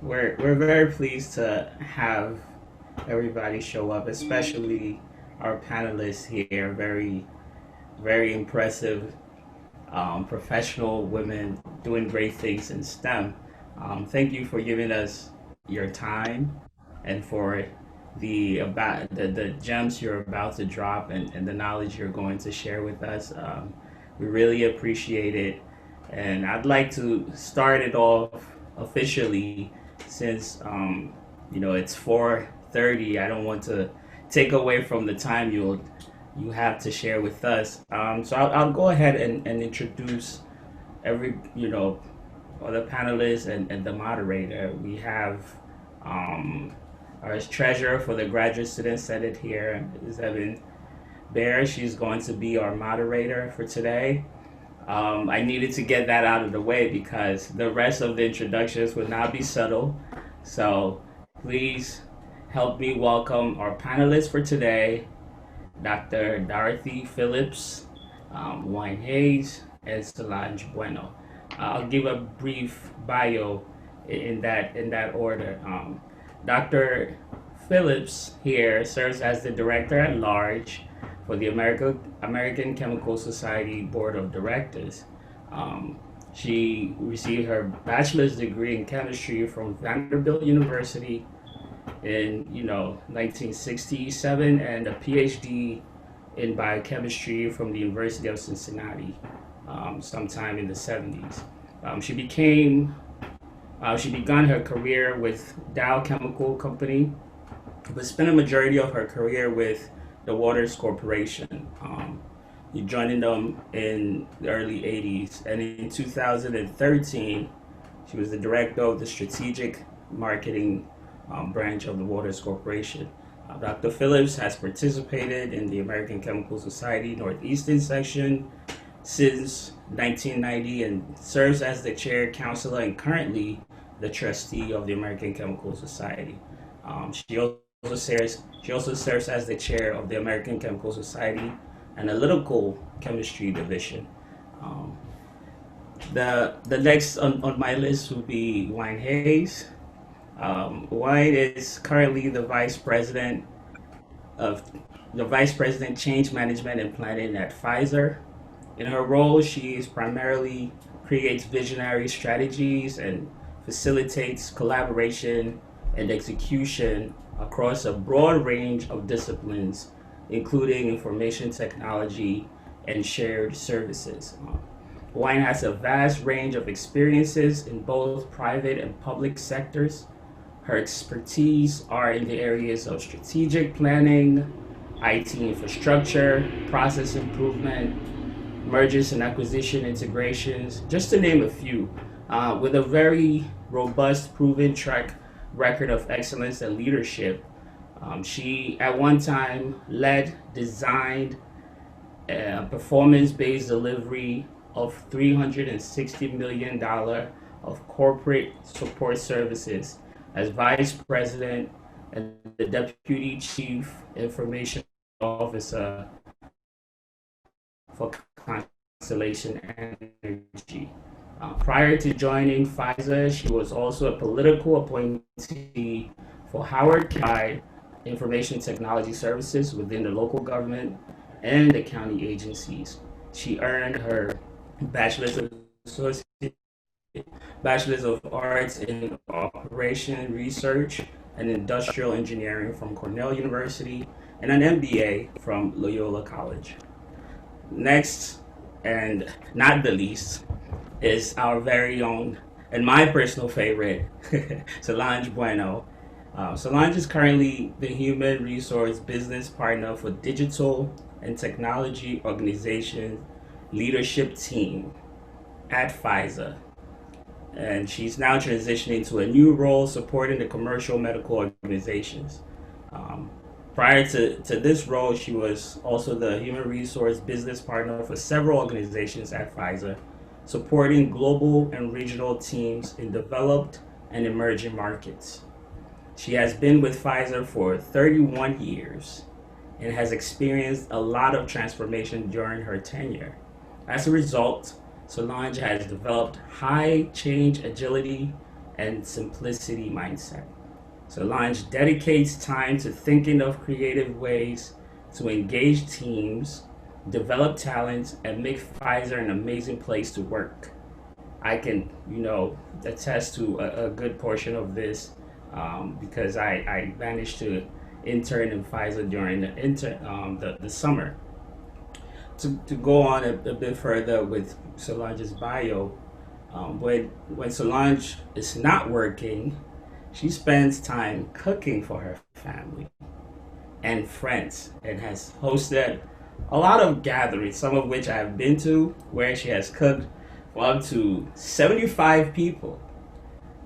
We're very pleased to have everybody show up, especially our panelists here. Very impressive, professional women doing great things in STEM. Thank you for giving us your time and for the gems you're about to drop and the knowledge you're going to share with us. We really appreciate it. And I'd like to start it off officially since it's 4:30. I don't want to take away from the time you have to share with us. So I'll go ahead and introduce every other panelists and the moderator. We have our treasurer for the Graduate Student Senate here is Evan Bear. She's going to be our moderator for today. I needed to get that out of the way because the rest of the introductions would not be subtle. So please help me welcome our panelists for today, Dr. Dorothy Phillips, Wayne Hayes, and Solange Bueno. I'll give a brief bio in that order. Dr. Phillips here serves as the director at large for the American Chemical Society Board of Directors. She received her bachelor's degree in chemistry from Vanderbilt University in 1967 and a PhD in biochemistry from the University of Cincinnati sometime in the 70s. She became she began her career with Dow Chemical Company, but spent a majority of her career with the Waters Corporation. Joining them in the early 80s, and in 2013, she was the director of the strategic marketing branch of the Waters Corporation. Dr. Phillips has participated in the American Chemical Society Northeastern section since 1990 and serves as the chair, counselor, and currently the trustee of the American Chemical Society. She also serves as the chair of the American Chemical Society Analytical Chemistry Division. Um, the next on my list would be Wayne Hayes. Wayne is currently of the vice president change management and planning at Pfizer. In her role, she is primarily creates visionary strategies and facilitates collaboration and execution across a broad range of disciplines, including information technology and shared services. Wine has a vast range of experiences in both private and public sectors. Her expertise are in the areas of strategic planning, IT infrastructure, process improvement, mergers and acquisition integrations, just to name a few, with a very robust, proven track record of excellence and leadership. She, at one time, led, designed, performance-based delivery of $360 million of corporate support services as vice president and the deputy chief information officer for Constellation Energy. Prior to joining Pfizer, she was also a political appointee for Howard County Information Technology Services within the local government and the county agencies. She earned her bachelor's of associate, bachelor's of arts in operation research and industrial engineering from Cornell University and an MBA from Loyola College. Next, and not the least, is our very own and my personal favorite, Solange Bueno. Solange is currently the human resource business partner for digital and technology organization leadership team at Pfizer. And she's now transitioning to a new role supporting the commercial medical organizations. Um, Prior to this role, she was also the human resource business partner for several organizations at Pfizer, supporting global and regional teams in developed and emerging markets. She has been with Pfizer for 31 years and has experienced a lot of transformation during her tenure. As a result, Solange has developed high change agility and simplicity mindset. Solange dedicates time to thinking of creative ways to engage teams, develop talents, and make Pfizer an amazing place to work. I can, attest to a good portion of this because I managed to intern in Pfizer during the summer. To go on a bit further with Solange's bio, when Solange is not working, she spends time cooking for her family and friends and has hosted a lot of gatherings, some of which I have been to, where she has cooked for up to 75 people.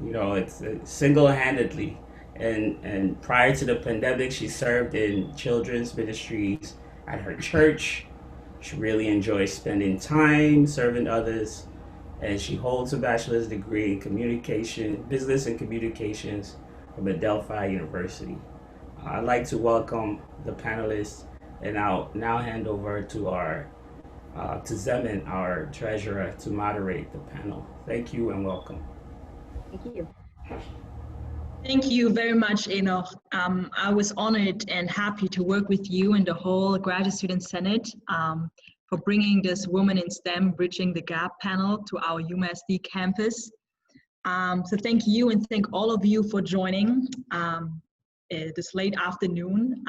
It's single handedly. And prior to the pandemic, she served in children's ministries at her church. She really enjoys spending time serving others, and she holds a bachelor's degree in business and communications from Adelphi University. I'd like to welcome the panelists, and I'll now hand over to Zemin, our treasurer, to moderate the panel. Thank you and welcome. Thank you. Thank you very much, Enoch. I was honored and happy to work with you and the whole Graduate Student Senate for bringing this Women in STEM Bridging the Gap panel to our UMassD campus. So thank you, and thank all of you for joining this late afternoon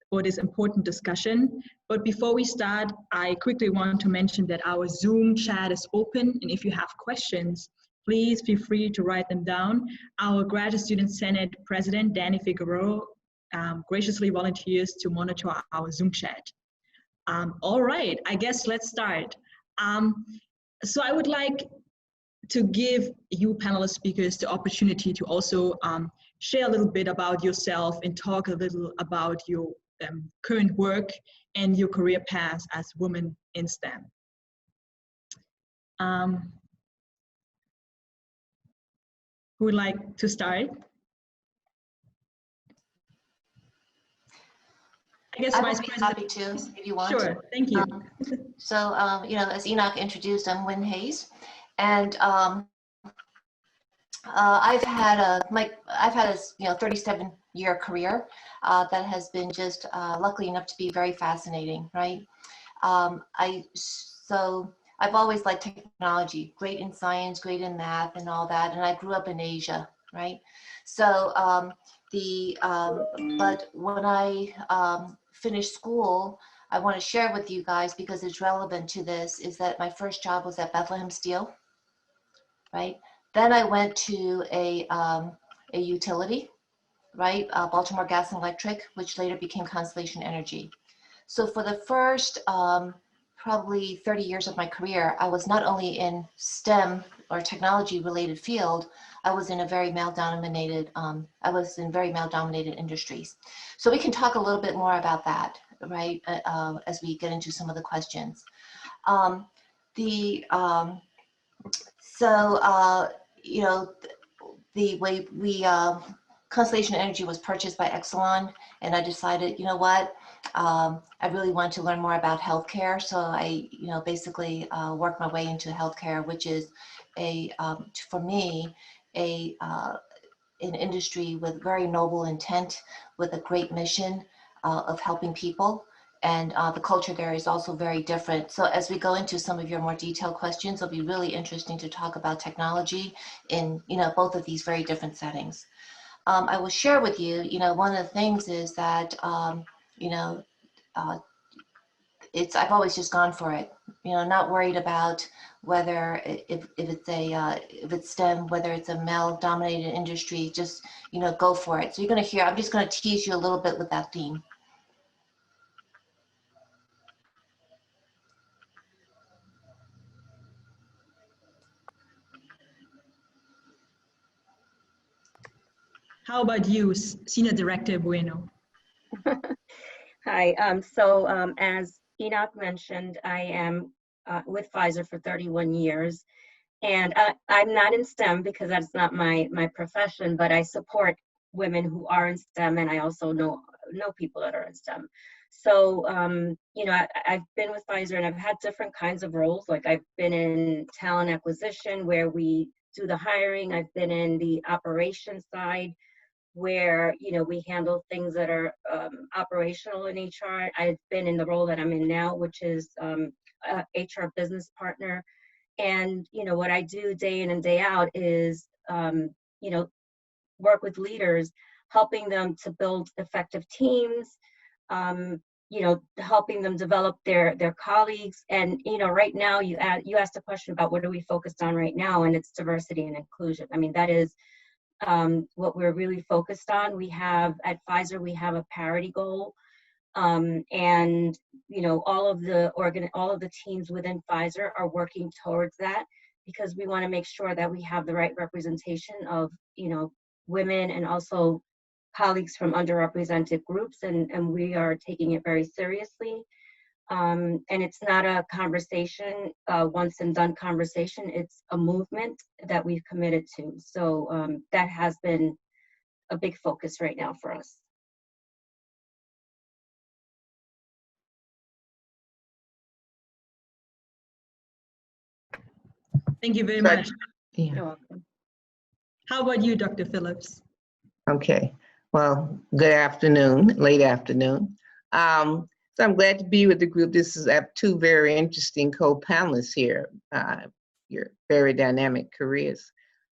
for this important discussion. But before we start, I quickly want to mention that our Zoom chat is open, and if you have questions, please feel free to write them down. Our Graduate Student Senate President, Danny Figueroa, graciously volunteers to monitor our Zoom chat. All right, I guess let's start. So I would like to give you panelist speakers the opportunity to also share a little bit about yourself and talk a little about your current work and your career path as women in STEM. Who would like to start? I guess Vice President. Happy to, if you want. Sure, thank you. As Enoch introduced, I'm Wynn Hayes, and I've had a 37-year career that has been just luckily enough to be very fascinating, right? I've always liked technology, great in science, great in math and all that, and I grew up in Asia, right? So but when I finished school, I want to share with you guys, because it's relevant to this, is that my first job was at Bethlehem Steel, right? Then I went to a utility, right? Baltimore Gas and Electric, which later became Constellation Energy. So for the first probably 30 years of my career, I was not only in STEM or technology related field, I was in very male dominated industries. So we can talk a little bit more about that, right? As we get into some of the questions. The way Constellation Energy was purchased by Exelon, and I decided, you know what, I really want to learn more about healthcare. So I, basically worked my way into healthcare, which is for me, an industry with very noble intent, with a great mission of helping people. And the culture there is also very different. So as we go into some of your more detailed questions, it'll be really interesting to talk about technology in, both of these very different settings. I will share with you, one of the things is that, I've always just gone for it, not worried about whether if it's STEM, whether it's a male dominated industry, just, go for it. So you're going to hear, I'm just going to tease you a little bit with that theme. How about you, Senior Director Bueno? Hi, as Enoch mentioned, I am with Pfizer for 31 years, and I'm not in STEM because that's not my profession, but I support women who are in STEM, and I also know people that are in STEM. So, I've been with Pfizer and I've had different kinds of roles. Like I've been in talent acquisition where we do the hiring. I've been in the operations side where, you know, we handle things that are operational in HR. I've been in the role that I'm in now, which is a HR business partner. And, you know, what I do day in and day out is, you know, work with leaders, helping them to build effective teams, you know, helping them develop their colleagues. And, you know, right now you asked a question about what are we focused on right now, and it's diversity and inclusion. I mean, that is what we're really focused on. We have at Pfizer, we have a parity goal. And, you know, all of the teams within Pfizer are working towards that, because we want to make sure that we have the right representation of, you know, women and also colleagues from underrepresented groups, and we are taking it very seriously. And it's not a conversation, once and done conversation, it's a movement that we've committed to. So that has been a big focus right now for us. Thank you very much. Yeah. You're welcome. How about you, Dr. Phillips? Okay. Well, good afternoon, late afternoon. So I'm glad to be with the group. I have two very interesting co-panelists here. Your very dynamic careers.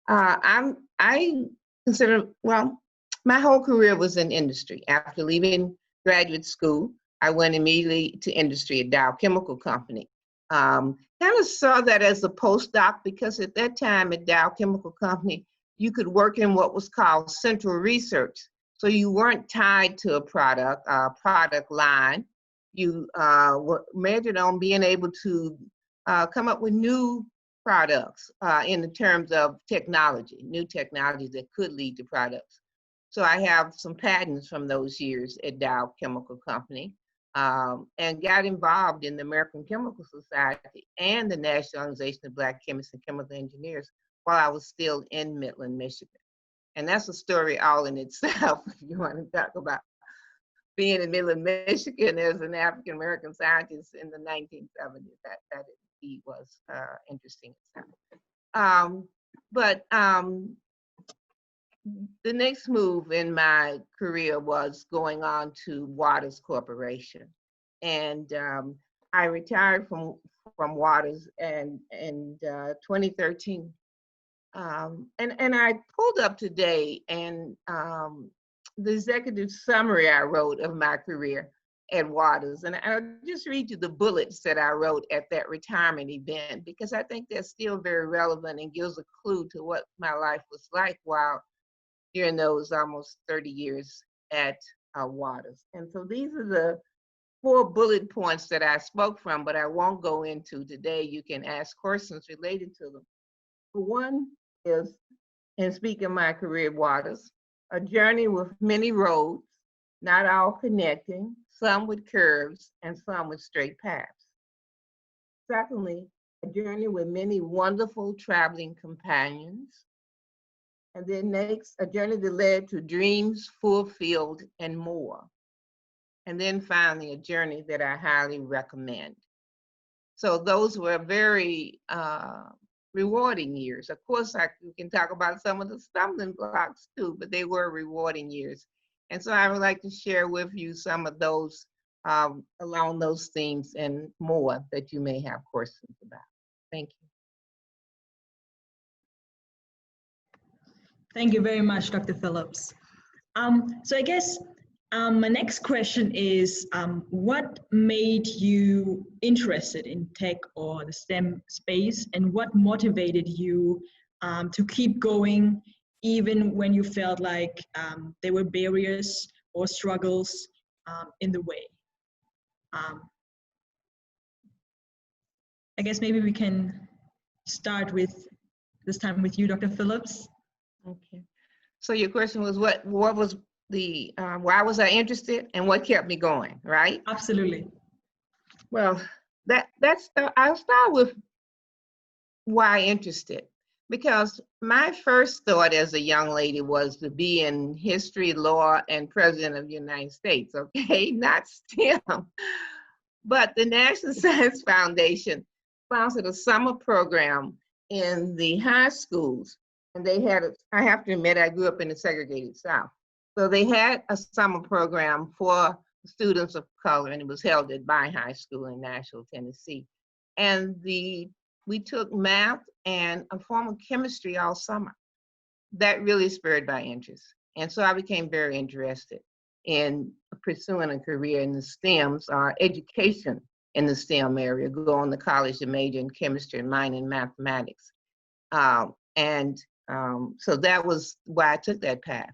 I consider, well, my whole career was in industry. After leaving graduate school, I went immediately to industry at Dow Chemical Company. Kind of saw that as a postdoc, because at that time at Dow Chemical Company, you could work in what was called central research. So you weren't tied to a product line. You were measured on being able to come up with new products in the terms of technology, new technologies that could lead to products. So I have some patents from those years at Dow Chemical Company, and got involved in the American Chemical Society and the National Organization of Black Chemists and Chemical Engineers while I was still in Midland, Michigan. And that's a story all in itself, if you want to talk about being in Midland, Michigan as an African-American scientist in the 1970s. That indeed was interesting. But the next move in my career was going on to Waters Corporation. And I retired from Waters in 2013. And I pulled up today, and the executive summary I wrote of my career at Waters. And I'll just read you the bullets that I wrote at that retirement event, because I think they're still very relevant and gives a clue to what my life was like while during those almost 30 years at Waters. And so these are the 4 bullet points that I spoke from, but I won't go into today. You can ask questions related to them. One is, in speaking of my career at Waters, a journey with many roads, not all connecting, some with curves and some with straight paths. Secondly, a journey with many wonderful traveling companions. And then next, a journey that led to dreams fulfilled and more. And then finally, a journey that I highly recommend. So those were very rewarding years. Of course, we can talk about some of the stumbling blocks too, but they were rewarding years. And so I would like to share with you some of those along those themes and more that you may have questions about. Thank you. Thank you very much, Dr. Phillips. So I guess my next question is, what made you interested in tech or the STEM space, and what motivated you to keep going even when you felt like there were barriers or struggles in the way? I guess maybe we can start with, this time with you, Dr. Phillips. Okay. So your question was what was the, why was I interested and what kept me going, right? Absolutely. Well, I'll start with why interested. Because my first thought as a young lady was to be in history, law, and president of the United States, okay? Not STEM. But the National Science Foundation sponsored a summer program in the high schools, and they had, I have to admit, I grew up in the segregated South. So they had a summer program for students of color, and it was held at my high school in Nashville, Tennessee. And we took math and a form of chemistry all summer. That really spurred my interest. And so I became very interested in pursuing a career in the STEMs, education in the STEM area, going to college to major in chemistry and minor in mathematics. So that was why I took that path.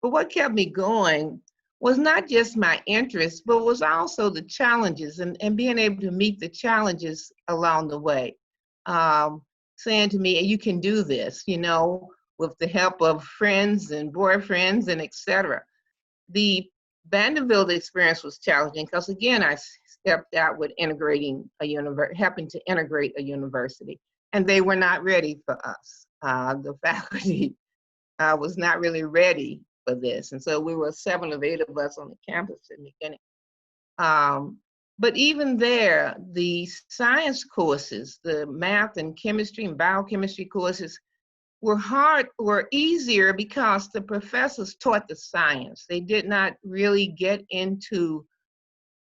But what kept me going was not just my interest, but was also the challenges and being able to meet the challenges along the way. Saying to me, you can do this, you know, with the help of friends and boyfriends and etc. The Vanderbilt experience was challenging because, again, I stepped out with integrating helping to integrate a university, and they were not ready for us. The faculty was not really ready for this, and so we were 7 of 8 of us on the campus in the beginning. But even there, the science courses, the math and chemistry and biochemistry courses, were easier because the professors taught the science. They did not really get into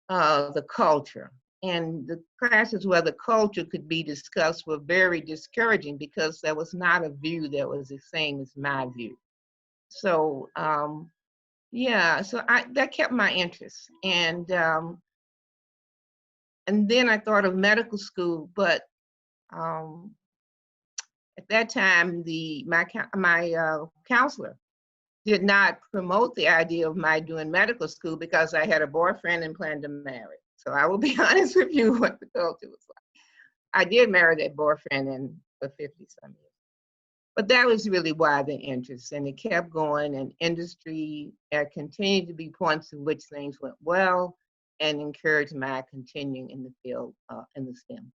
the culture. And the classes where the culture could be discussed were very discouraging because there was not a view that was the same as my view. So yeah, so that kept my interest. And then I thought of medical school, but at that time, my counselor did not promote the idea of my doing medical school because I had a boyfriend and planned to marry. So I will be honest with you what the culture was like. I did marry that boyfriend for 50-some years. But that was really why the interest, and it kept going, and industry continued to be points in which things went well and encouraged my continuing in the field in the STEM.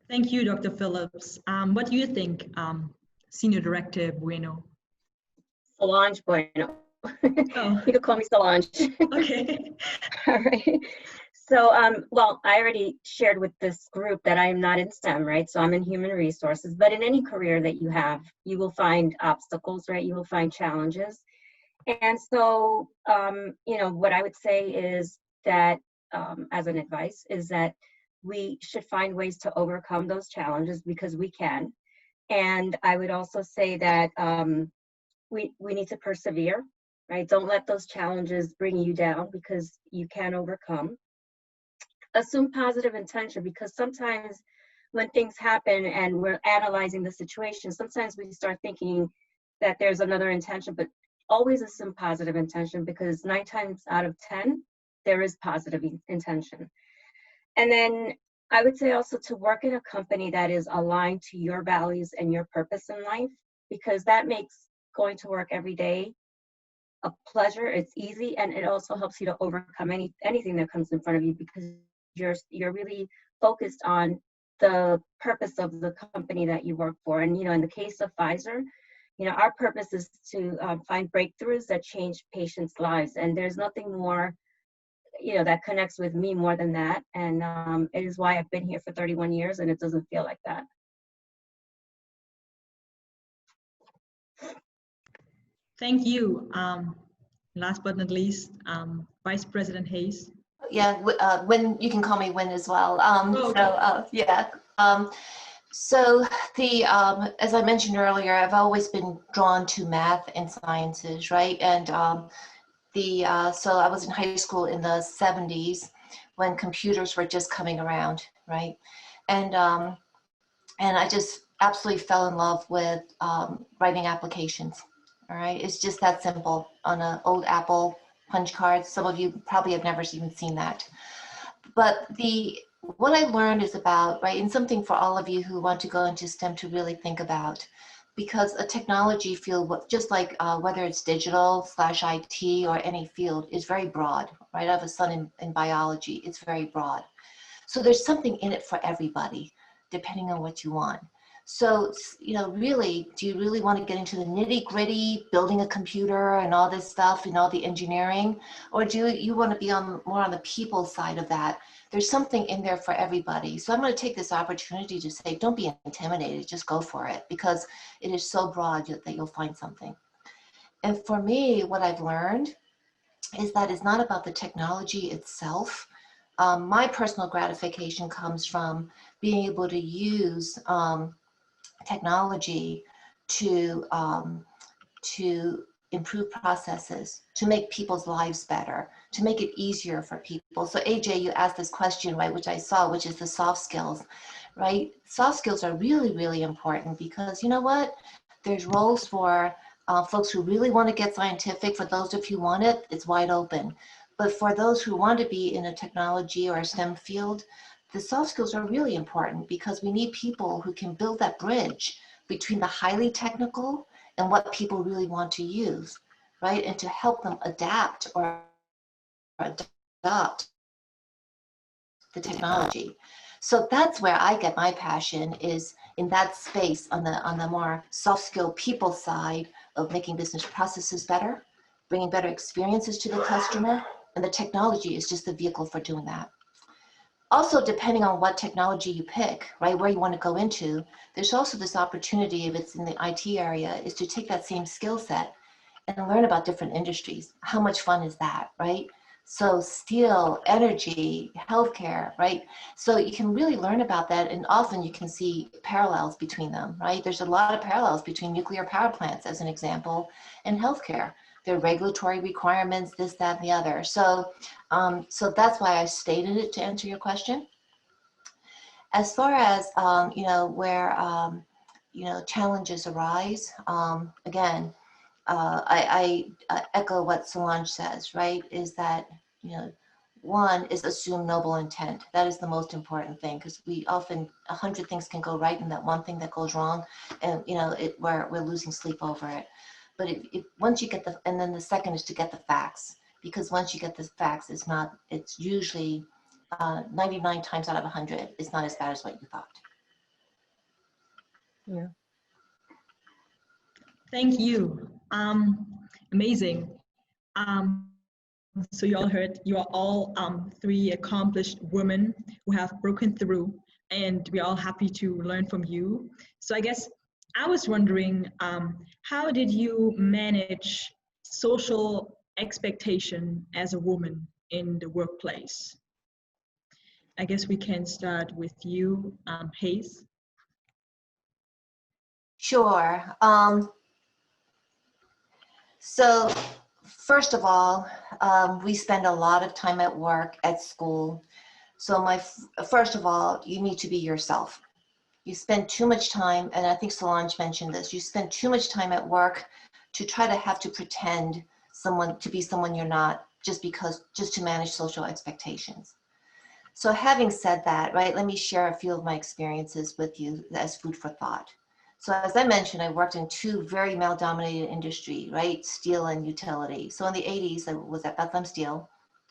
Thank you, Dr. Phillips. What do you think, Senior Director Bueno? Solange Bueno. Oh. You could call me Solange. Okay. All right. So, well, I already shared with this group that I am not in STEM, right? So I'm in human resources, but in any career that you have, you will find obstacles, right? You will find challenges. And so, you know, what I would say is that, as an advice, is that we should find ways to overcome those challenges because we can. And I would also say that we need to persevere, right? Don't let those challenges bring you down because you can overcome. Assume positive intention, because sometimes when things happen and we're analyzing the situation, sometimes we start thinking that there's another intention, but always assume positive intention, because 9 times out of 10, there is positive intention. And then I would say also to work in a company that is aligned to your values and your purpose in life, because that makes going to work every day a pleasure. It's easy, and it also helps you to overcome anything that comes in front of you, because you're really focused on the purpose of the company that you work for. And, you know, in the case of Pfizer, you know, our purpose is to find breakthroughs that change patients' lives. And there's nothing more, you know, that connects with me more than that. And it is why I've been here for 31 years, and it doesn't feel like that. Thank you. Last but not least, Vice President Hayes. Yeah, Win, you can call me Win as well. Okay. So yeah. So as I mentioned earlier, I've always been drawn to math and sciences, right? And so I was in high school in the 70s when computers were just coming around, right? And I just absolutely fell in love with writing applications. All right, it's just that simple on an old Apple punch card. Some of you probably have never even seen that. But what I learned is about, right, and something for all of you who want to go into STEM to really think about, because a technology field, just like whether it's digital / IT or any field, is very broad, right? I have a son in biology, it's very broad. So there's something in it for everybody, depending on what you want. So, you know, really, do you really want to get into the nitty gritty, building a computer and all this stuff and all the engineering? Or do you want to be on more on the people side of that? There's something in there for everybody. So I'm going to take this opportunity to say, don't be intimidated, just go for it, because it is so broad that you'll find something. And for me, what I've learned is that it's not about the technology itself. My personal gratification comes from being able to use technology to improve processes, to make people's lives better, to make it easier for people. So AJ, you asked this question, right, which I saw, which is the soft skills, right? Soft skills are really, really important because you know what? There's roles for folks who really want to get scientific. For those of you who want it, it's wide open. But for those who want to be in a technology or a STEM field, the soft skills are really important because we need people who can build that bridge between the highly technical and what people really want to use, right? And to help them adapt or adopt the technology. So that's where I get my passion, is in that space on the more soft skill people side of making business processes better, bringing better experiences to the customer, and the technology is just the vehicle for doing that. Also, depending on what technology you pick, right, where you want to go into, there's also this opportunity, if it's in the IT area, is to take that same skill set and learn about different industries. How much fun is that, right? So steel, energy, healthcare, right? So you can really learn about that, and often you can see parallels between them, right? There's a lot of parallels between nuclear power plants, as an example, and healthcare. There are regulatory requirements, this, that, and the other. So, so that's why I stated it, to answer your question. As far as, you know, where, you know, challenges arise, again, I echo what Solange says, right? Is that, you know, one is assume noble intent. That is the most important thing, because we often, 100 things can go right and that one thing that goes wrong, and you know, we're losing sleep over it. But if once you get the, and then the second is to get the facts, because once you get the facts, it's usually 99 times out of 100, it's not as bad as what you thought. Yeah. Thank you. Amazing. So you all heard, you are all three accomplished women who have broken through, and we're all happy to learn from you. So I guess I was wondering, how did you manage social expectation as a woman in the workplace? I guess we can start with you, Hayes. Sure. So first of all, we spend a lot of time at work, at school. So first of all, you need to be yourself. You spend too much time, and I think Solange mentioned this, you spend too much time at work to try to have to pretend to be someone you're not, just to manage social expectations. So having said that, right, let me share a few of my experiences with you as food for thought. So as I mentioned, I worked in two very male-dominated industry, right? Steel and utility. So in the 80s, I was at Bethlehem Steel,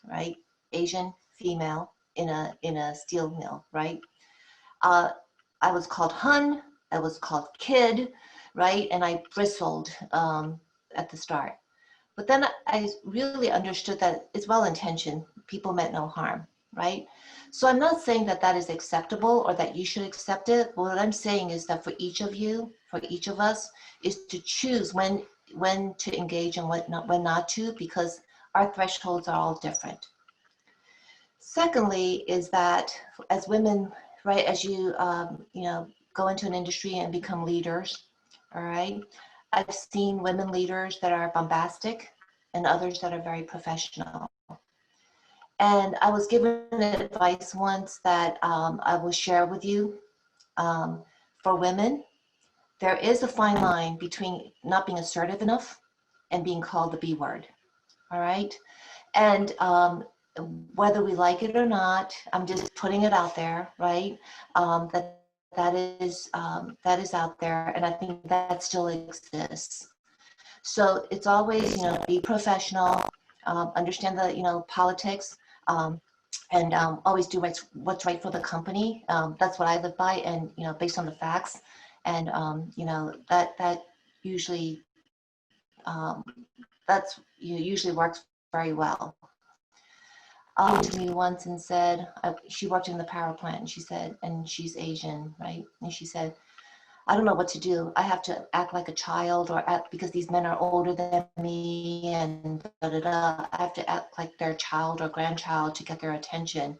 right? Asian female in a steel mill, right? I was called hun, I was called kid, right? And I bristled at the start. But then I really understood that it's well-intentioned. People meant no harm, right? So I'm not saying that that is acceptable or that you should accept it. But what I'm saying is that for each of you, for each of us, is to choose when to engage and when not to, because our thresholds are all different. Secondly, is that as women, right, as you you know, go into an industry and become leaders, all right, I've seen women leaders that are bombastic and others that are very professional. And I was given advice once that I will share with you. For women, there is a fine line between not being assertive enough and being called the B word, all right? And whether we like it or not, I'm just putting it out there, right? That is out there, and I think that still exists. So it's always, you know, be professional, understand the, you know, politics, and always do what's right for the company. That's what I live by, and you know, based on the facts. And, you know, that usually, um, usually works very well. To me once and said, she worked in the power plant, and she said, and she's Asian, right? And she said, I don't know what to do. I have to act like a child or act because these men are older than me and da da da. I have to act like their child or grandchild to get their attention.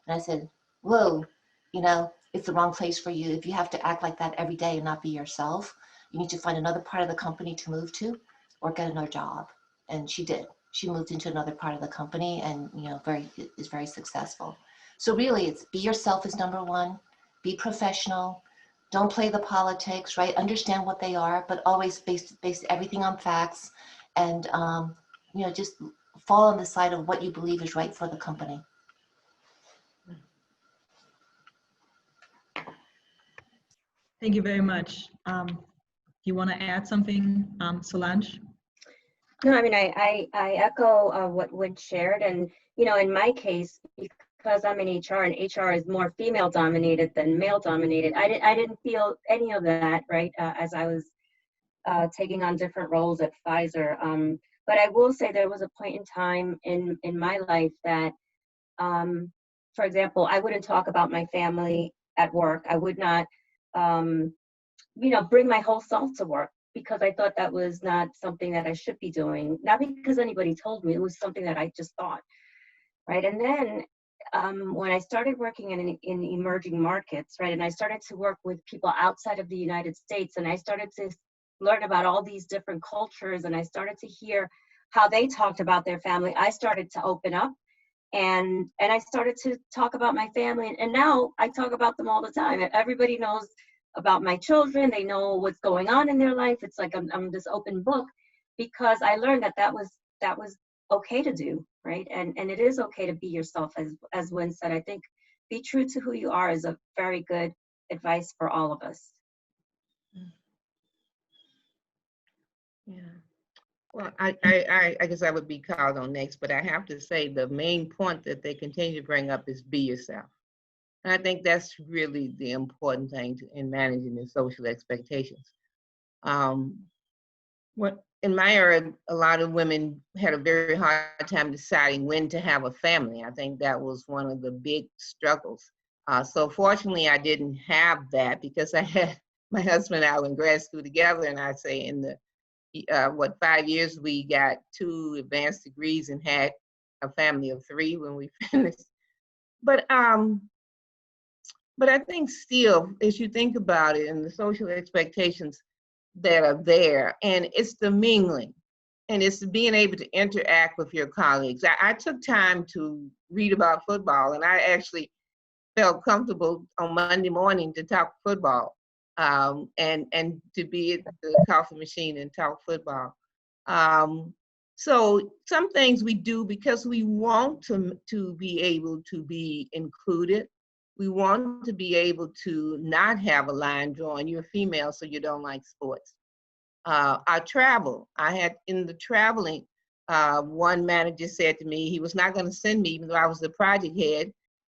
And I said, whoa, you know, it's the wrong place for you. If you have to act like that every day and not be yourself, you need to find another part of the company to move to or get another job. And she did. She moved into another part of the company and, you know, is very successful. So really it's be yourself is number one, be professional, don't play the politics, right? Understand what they are, but always base everything on facts, and you know, just fall on the side of what you believe is right for the company. Thank you very much. You want to add something, Solange? No, I mean, I echo what Wood shared. And, you know, in my case, because I'm in HR and HR is more female dominated than male dominated, I didn't feel any of that, right, as I was taking on different roles at Pfizer. But I will say there was a point in time in my life that, for example, I wouldn't talk about my family at work. I would not, you know, bring my whole self to work because I thought that was not something that I should be doing. Not because anybody told me, it was something that I just thought, right? And then when I started working in emerging markets, right, and I started to work with people outside of the United States, and I started to learn about all these different cultures, and I started to hear how they talked about their family, I started to open up, and I started to talk about my family, and now I talk about them all the time. Everybody knows about my children. They know what's going on in their life. It's like I'm this open book because I learned that was okay to do, right? And it is okay to be yourself, as Wynn said. I think be true to who you are is a very good advice for all of us. Yeah. Well, I guess I would be called on next, but I have to say the main point that they continue to bring up is be yourself. And I think that's really the important thing in managing the social expectations. What in my era, a lot of women had a very hard time deciding when to have a family. I think that was one of the big struggles. So fortunately, I didn't have that because I had my husband and I were in grad school together, and I'd say in the 5 years we got 2 advanced degrees and had a family of 3 when we finished. But I think still, as you think about it, and the social expectations that are there, and it's the mingling, and it's being able to interact with your colleagues. I took time to read about football, and I actually felt comfortable on Monday morning to talk football, and to be at the coffee machine and talk football. So some things we do because we want to be able to be included. We want to be able to not have a line drawn, you're female, so you don't like sports. I travel. I had in the traveling, one manager said to me he was not going to send me, even though I was the project head,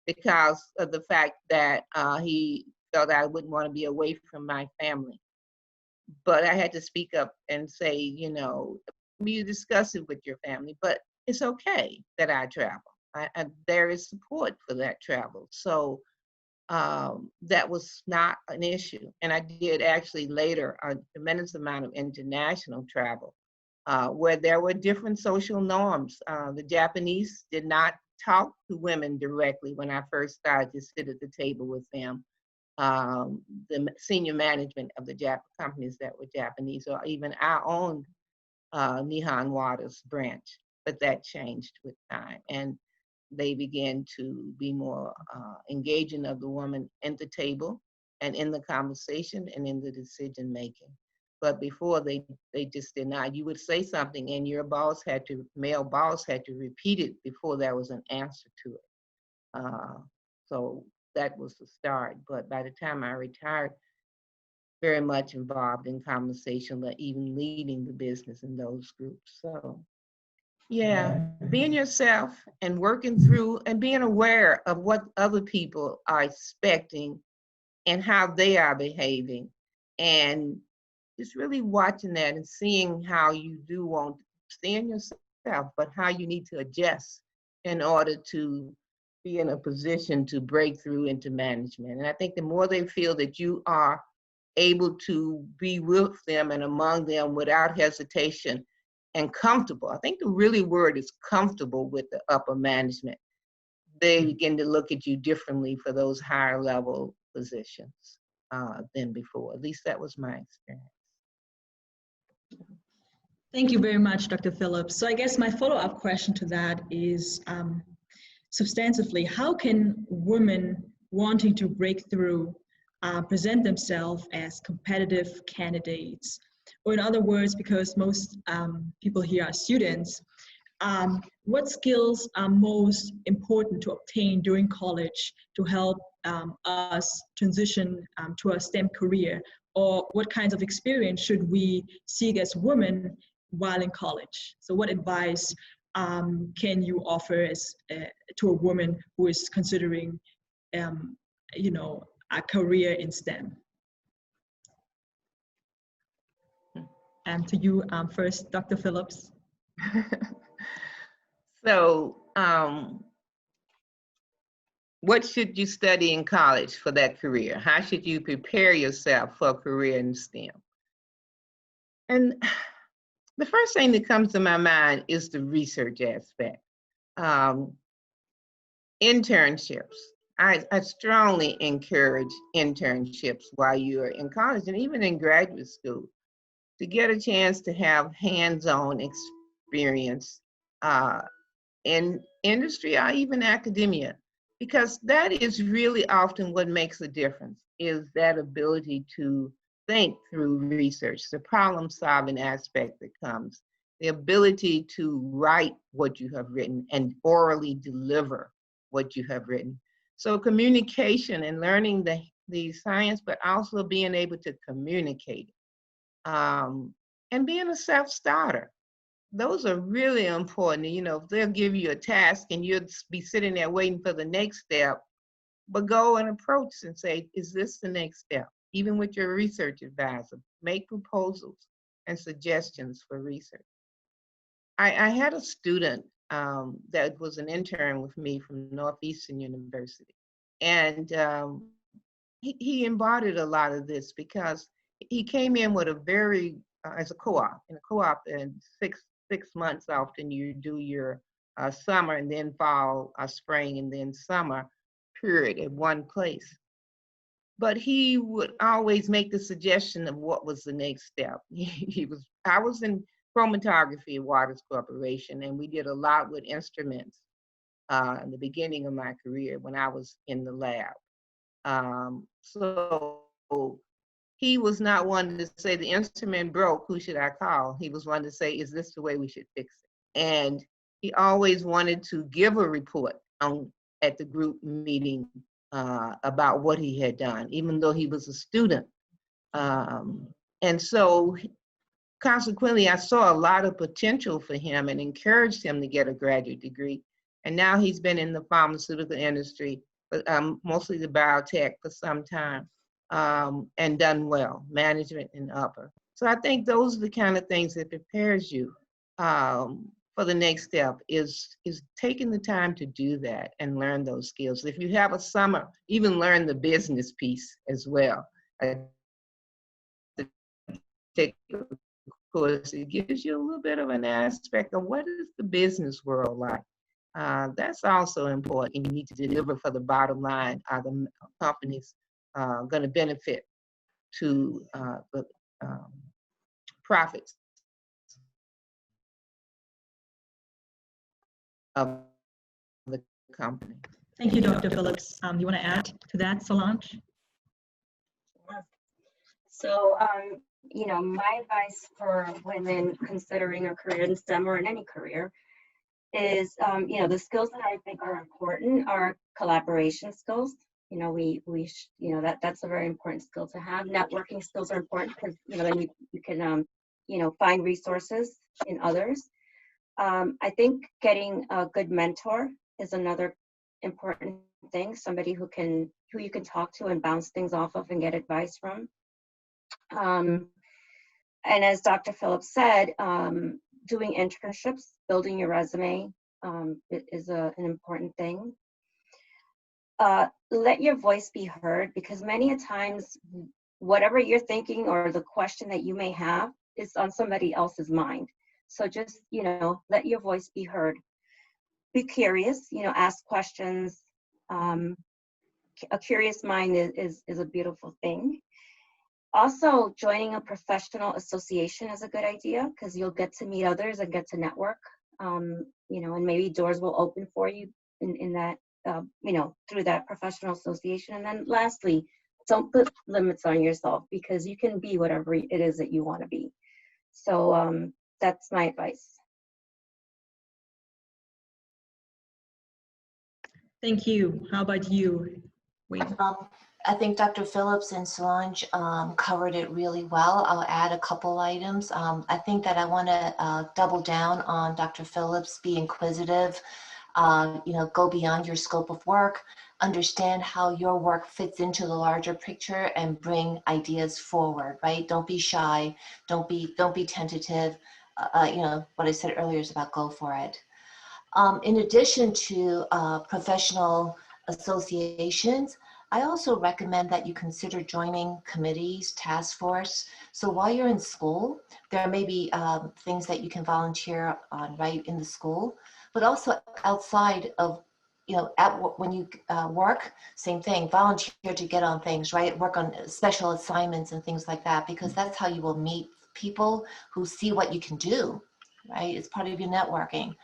because of the fact that he felt I wouldn't want to be away from my family. But I had to speak up and say, you know, you discuss it with your family, but it's okay that I travel. There is support for that travel. So that was not an issue. And I did actually later a tremendous amount of international travel where there were different social norms. The Japanese did not talk to women directly when I first started to sit at the table with them. The senior management of the companies that were Japanese, or even our own Nihon Waters branch, but that changed with time. And they began to be more engaging of the woman at the table and in the conversation and in the decision making. But before they just did not. You would say something and your male boss had to repeat it before there was an answer to it. So that was the start. But by the time I retired, very much involved in conversation, but even leading the business in those groups. So yeah, being yourself and working through and being aware of what other people are expecting and how they are behaving. And just really watching that and seeing how you do want to stay in yourself, but how you need to adjust in order to be in a position to break through into management. And I think the more they feel that you are able to be with them and among them without hesitation and comfortable, I think the really word is comfortable with the upper management, they begin to look at you differently for those higher level positions than before. At least that was my experience. Thank you very much, Dr. Phillips. So I guess my follow-up question to that is, substantively, how can women wanting to break through present themselves as competitive candidates? Or in other words, because most people here are students, what skills are most important to obtain during college to help us transition to a STEM career? Or what kinds of experience should we seek as women while in college? So what advice can you offer as to a woman who is considering, you know, a career in STEM? And to you first, Dr. Phillips. So, what should you study in college for that career? How should you prepare yourself for a career in STEM? And the first thing that comes to my mind is the research aspect. Internships. I strongly encourage internships while you are in college and even in graduate school to get a chance to have hands-on experience in industry or even academia, because that is really often what makes a difference, is that ability to think through research, the problem-solving aspect that comes, the ability to write what you have written and orally deliver what you have written. So communication and learning the science, but also being able to communicate, and being a self-starter. Those are really important. You know, they'll give you a task and you'll be sitting there waiting for the next step, but go and approach and say, is this the next step? Even with your research advisor, make proposals and suggestions for research. I had a student that was an intern with me from Northeastern University. And he embodied a lot of this because he came in with a very, as a co-op, in a co-op in six months often you do your summer and then fall, spring, and then summer period at one place. But he would always make the suggestion of what was the next step. I was in chromatography at Waters Corporation, and we did a lot with instruments in the beginning of my career when I was in the lab. So he was not one to say the instrument broke, who should I call? He was one to say, is this the way we should fix it? And he always wanted to give a report at the group meeting about what he had done, even though he was a student. And so consequently, I saw a lot of potential for him and encouraged him to get a graduate degree. And now he's been in the pharmaceutical industry, but mostly the biotech for some time, and done well, management and upper. So I think those are the kind of things that prepares you for the next step, is taking the time to do that and learn those skills. If you have a summer, even learn the business piece as well. Take course, it gives you a little bit of an aspect of what is the business world like. That's also important. You need to deliver for the bottom line. Are the companies going to benefit to the profits of the company? Thank you, Dr. Phillips. You want to add to that, Solange? So, you know, my advice for women considering a career in STEM or in any career is, you know, the skills that I think are important are collaboration skills. You know, you know, that's a very important skill to have. Networking skills are important because, you know, then you can, you know, find resources in others. I think getting a good mentor is another important thing, somebody who you can talk to and bounce things off of and get advice from. And as Dr. Phillips said, doing internships, building your resume is an important thing. Let your voice be heard, because many a times, whatever you're thinking or the question that you may have is on somebody else's mind. So just, let your voice be heard. Be curious, ask questions. A curious mind is a beautiful thing. Also, joining a professional association is a good idea, because you'll get to meet others and get to network, and maybe doors will open for you in that, through that professional association. And then lastly, don't put limits on yourself, because you can be whatever it is that you want to be. So that's my advice. Thank you. How about you, Wayne? I think Dr. Phillips and Solange covered it really well. I'll add a couple items. I think that I want to double down on Dr. Phillips, be inquisitive, go beyond your scope of work, understand how your work fits into the larger picture, and bring ideas forward, right? Don't be shy, don't be tentative. What I said earlier is about go for it. In addition to professional associations, I also recommend that you consider joining committees, task force. So while you're in school, there may be things that you can volunteer on right in the school, but also outside of, when you work, same thing, volunteer to get on things, right? Work on special assignments and things like that, because that's how you will meet people who see what you can do, right? It's part of your networking.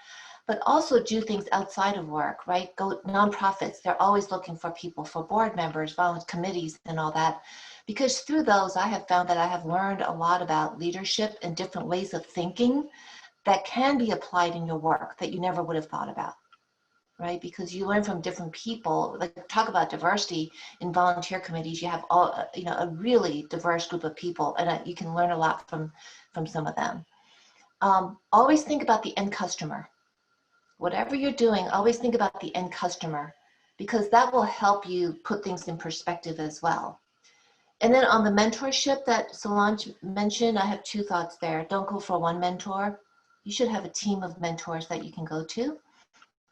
But also do things outside of work, right? Go nonprofits. They're always looking for people, for board members, volunteer committees, and all that. Because through those, I have found that I have learned a lot about leadership and different ways of thinking that can be applied in your work that you never would have thought about, right? Because you learn from different people. Like, talk about diversity in volunteer committees. You have a really diverse group of people, and you can learn a lot from some of them. Always think about the end customer. Whatever you're doing, always think about the end customer, because that will help you put things in perspective as well. And then on the mentorship that Solange mentioned, I have two thoughts there. Don't go for one mentor. You should have a team of mentors that you can go to.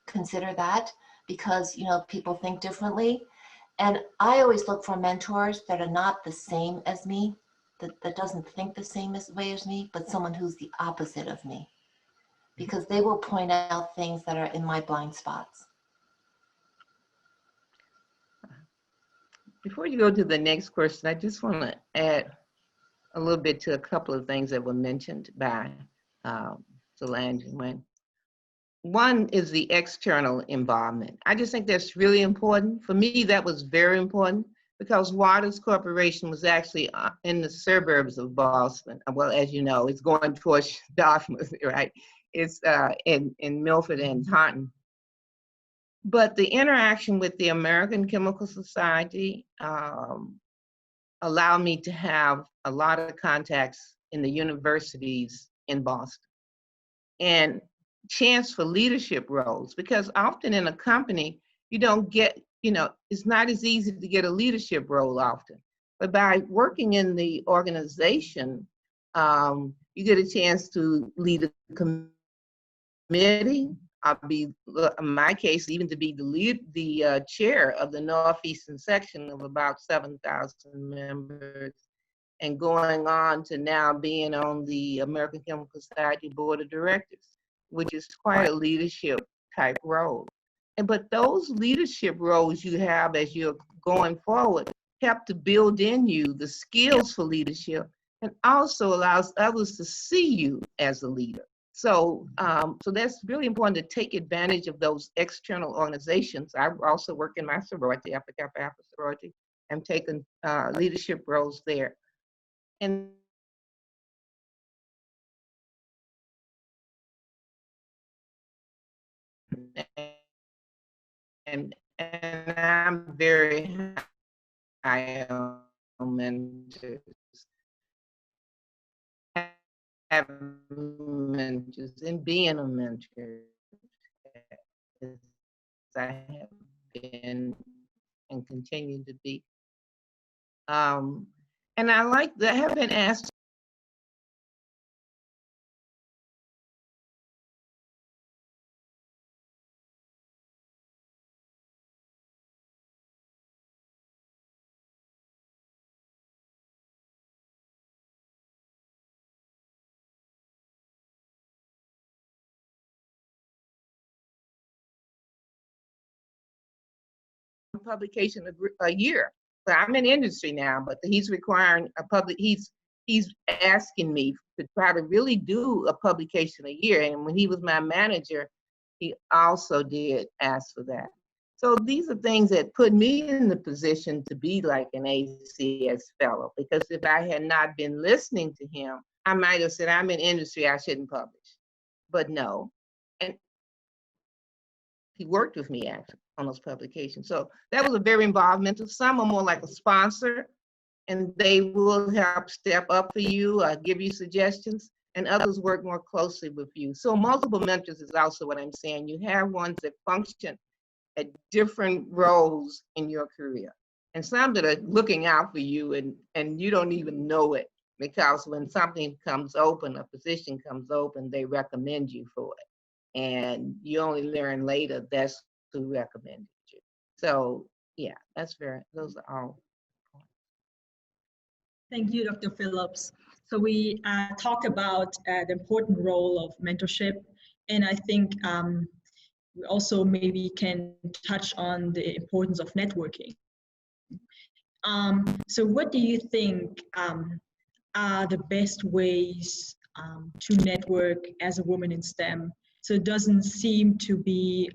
Consider that, because people think differently. And I always look for mentors that are not the same as me, that doesn't think the same way as me, but someone who's the opposite of me, because they will point out things that are in my blind spots. Before you go to the next question, I just want to add a little bit to a couple of things that were mentioned by Solange and Wayne. One is the external involvement. I just think that's really important. For me, that was very important, because Waters Corporation was actually in the suburbs of Boston. Well, as you know, it's going towards Dartmouth, right? It's in Milford and Taunton. But the interaction with the American Chemical Society allowed me to have a lot of contacts in the universities in Boston, and chance for leadership roles, because often in a company, you don't get, it's not as easy to get a leadership role often. But by working in the organization, you get a chance to lead a committee. I'll be, in my case, even to be the chair of the Northeastern section of about 7,000 members, and going on to now being on the American Chemical Society Board of Directors, which is quite a leadership type role. But those leadership roles you have as you're going forward help to build in you the skills for leadership, and also allows others to see you as a leader. So, so that's really important, to take advantage of those external organizations. I also work in my sorority, Alpha Kappa Alpha sorority. I'm taking leadership roles there. And I'm very high on mentors. Having mentors and being a mentor, as I have been and continue to be. And I like that. I have been asked publication a year. So I'm in industry now, but he's requiring a public, he's asking me to try to really do a publication a year. And when he was my manager, he also did ask for that. So these are things that put me in the position to be like an ACS fellow, because if I had not been listening to him, I might have said, I'm in industry, I shouldn't publish. But no. And he worked with me actually on those publications. So that was a very involvement. Some are more like a sponsor, and they will help step up for you, give you suggestions, and others work more closely with you. So multiple mentors is also what I'm saying. You have ones that function at different roles in your career, and some that are looking out for you, and you don't even know it, because when something comes open, a position comes open, they recommend you for it. And you only learn later that's who recommended you. So yeah, those are all. Thank you, Dr. Phillips. So we talk about the important role of mentorship, and I think we also maybe can touch on the importance of networking. So what do you think are the best ways to network as a woman in STEM? So it doesn't seem to be,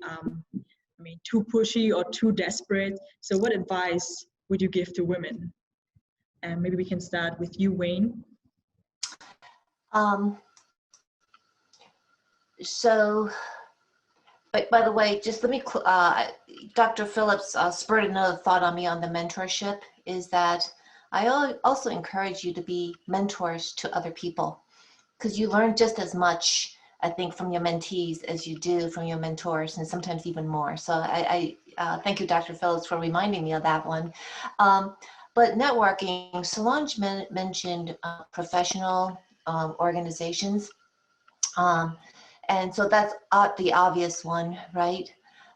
too pushy or too desperate. So what advice would you give to women? And maybe we can start with you, Wayne. So, but by the way, just let me, Dr. Phillips spurred another thought on me on the mentorship, is that I also encourage you to be mentors to other people, because you learn just as much, I think, from your mentees as you do from your mentors, and sometimes even more. So I thank you, Dr. Phillips, for reminding me of that one. But networking, Solange mentioned professional organizations. And so that's the obvious one, right?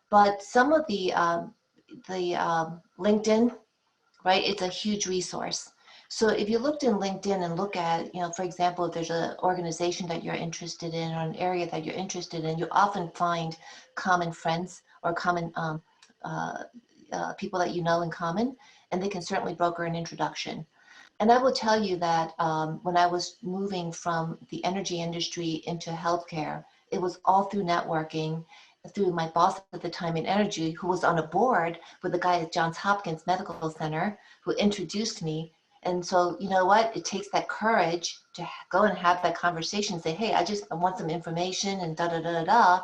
But some of the LinkedIn, right? It's a huge resource. So if you looked in LinkedIn and look at, for example, if there's an organization that you're interested in or an area that you're interested in, you often find common friends or common people that you know in common, and they can certainly broker an introduction. And I will tell you that when I was moving from the energy industry into healthcare, it was all through networking, through my boss at the time in energy, who was on a board with a guy at Johns Hopkins Medical Center who introduced me. And so, you know what? It takes that courage to go and have that conversation, say, hey, I want some information and da da da da da.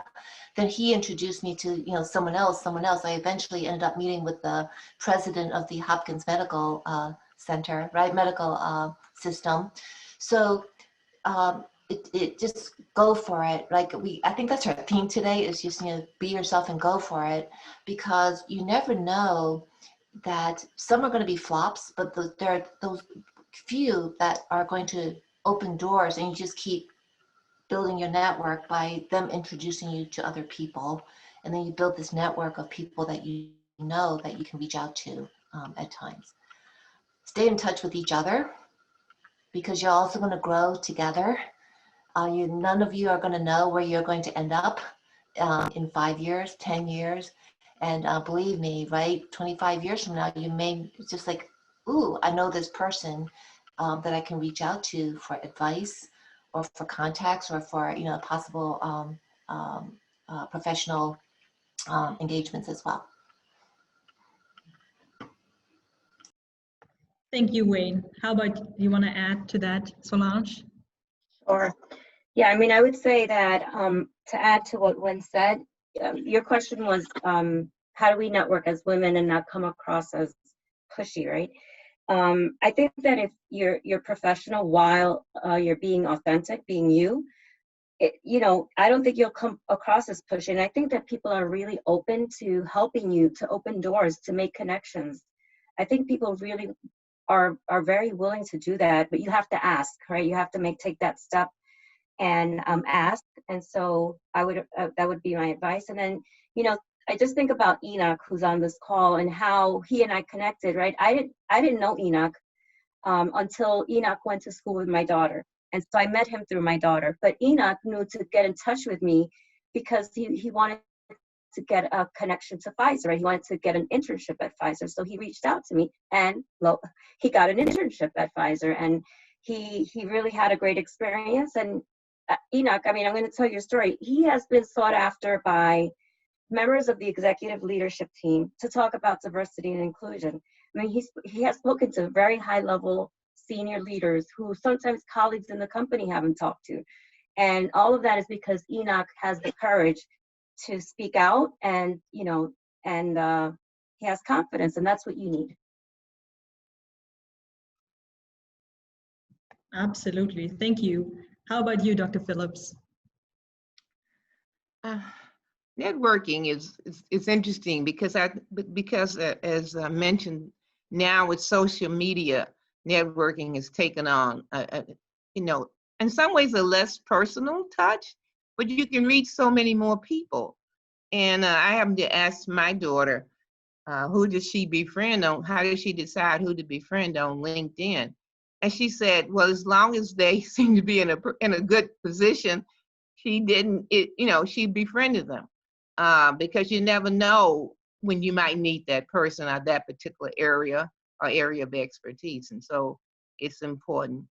Then he introduced me to, someone else. I eventually ended up meeting with the president of the Hopkins Medical Center, right? Medical system. So it just go for it. I think that's our theme today, is just, be yourself and go for it, because you never know that some are going to be flops, but there are those few that are going to open doors, and you just keep building your network by them introducing you to other people. And then you build this network of people that you know that you can reach out to at times. Stay in touch with each other, because you're also going to grow together. None of you are going to know where you're going to end up in 5 years, 10 years. And believe me, right, 25 years from now, you may, it's just like, ooh, I know this person that I can reach out to for advice or for contacts or for, possible professional engagements as well. Thank you, Wayne. How about you want to add to that, Solange? Or, yeah, I would say that to add to what Wynn said, your question was, how do we network as women and not come across as pushy, right? I think that if you're professional while you're being authentic, being you, I don't think you'll come across as pushy. And I think that people are really open to helping you, to open doors, to make connections. I think people really are very willing to do that, but you have to ask, right? You have to take that step and ask. And so I would that would be my advice. And then, you know, I just think about Enoch, who's on this call, and how he and I connected, right? I didn't know Enoch until Enoch went to school with my daughter. And so I met him through my daughter. But Enoch knew to get in touch with me because he wanted to get a connection to Pfizer. Right? He wanted to get an internship at Pfizer. So he reached out to me, and he got an internship at Pfizer. And he really had a great experience. And Enoch, I mean, I'm going to tell you a story. He has been sought after by members of the executive leadership team to talk about diversity and inclusion. I mean, he has spoken to very high-level senior leaders who sometimes colleagues in the company haven't talked to. And all of that is because Enoch has the courage to speak out, and, you know, and he has confidence, and that's what you need. Absolutely. Thank you. How about you, Dr. Phillips? Networking is interesting because as I mentioned, now with social media, networking has taken on you know, in some ways a less personal touch, but you can reach so many more people. And I happened to ask my daughter, who does she befriend on? How does she decide who to befriend on LinkedIn? And she said, well, as long as they seem to be in a good position, she befriended them. Because you never know when you might need that person or that particular area or area of expertise. And so it's important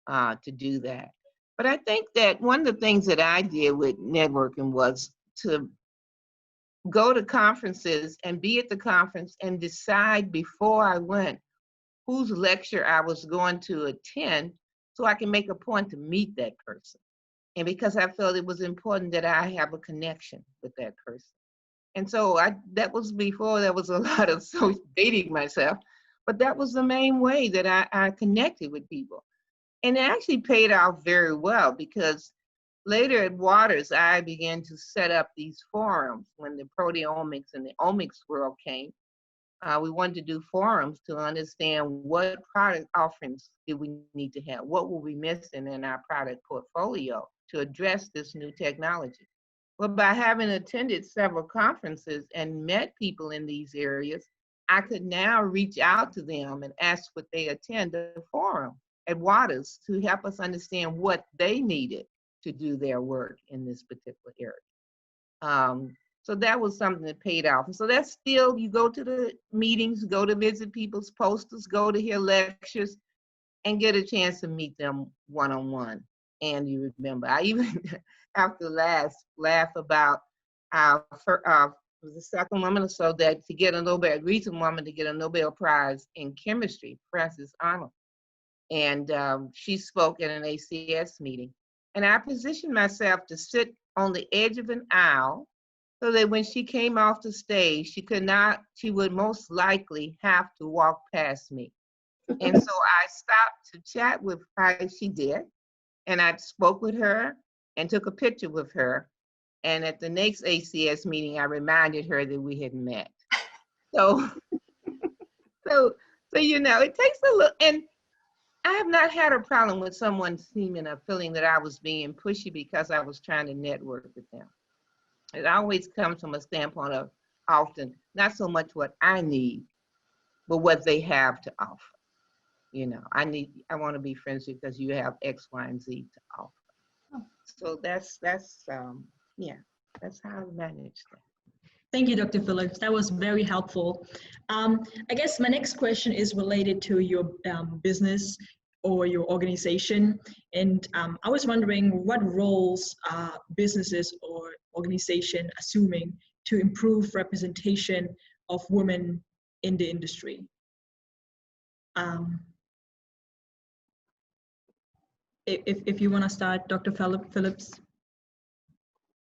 to do that. But I think that one of the things that I did with networking was to go to conferences and be at the conference and decide before I went whose lecture I was going to attend so I can make a point to meet that person. And because I felt it was important that I have a connection with that person. And so that was before there was a lot of dating myself, but that was the main way that I connected with people. And it actually paid off very well because later at Waters, I began to set up these forums when the proteomics and the omics world came. We wanted to do forums to understand what product offerings did we need to have, what were we missing in our product portfolio to address this new technology. Well, by having attended several conferences and met people in these areas, I could now reach out to them and ask would they attend a forum at Waters to help us understand what they needed to do their work in this particular area. So that was something that paid off. And so that's still, you go to the meetings, go to visit people's posters, go to hear lectures, and get a chance to meet them one-on-one. And you remember, I even have to laugh about the second woman or so that to get a Nobel, recent woman to get a Nobel Prize in chemistry, Frances Arnold. And she spoke at an ACS meeting. And I positioned myself to sit on the edge of an aisle so that when she came off the stage, she would most likely have to walk past me. And so I stopped to chat with her, she did, and I spoke with her and took a picture with her. And at the next ACS meeting, I reminded her that we had met. So, you know, it takes a look, and I have not had a problem with someone seeming or feeling that I was being pushy because I was trying to network with them. It always comes from a standpoint of often not so much what I need, but what they have to offer. You know, I want to be friends because you have X, Y, and Z to offer. So that's yeah, that's how I manage that. Thank you, Dr. Phillips. That was very helpful. I guess my next question is related to your business or your organization. And I was wondering what roles are businesses or organization assuming to improve representation of women in the industry? If you want to start, Dr. Phillips.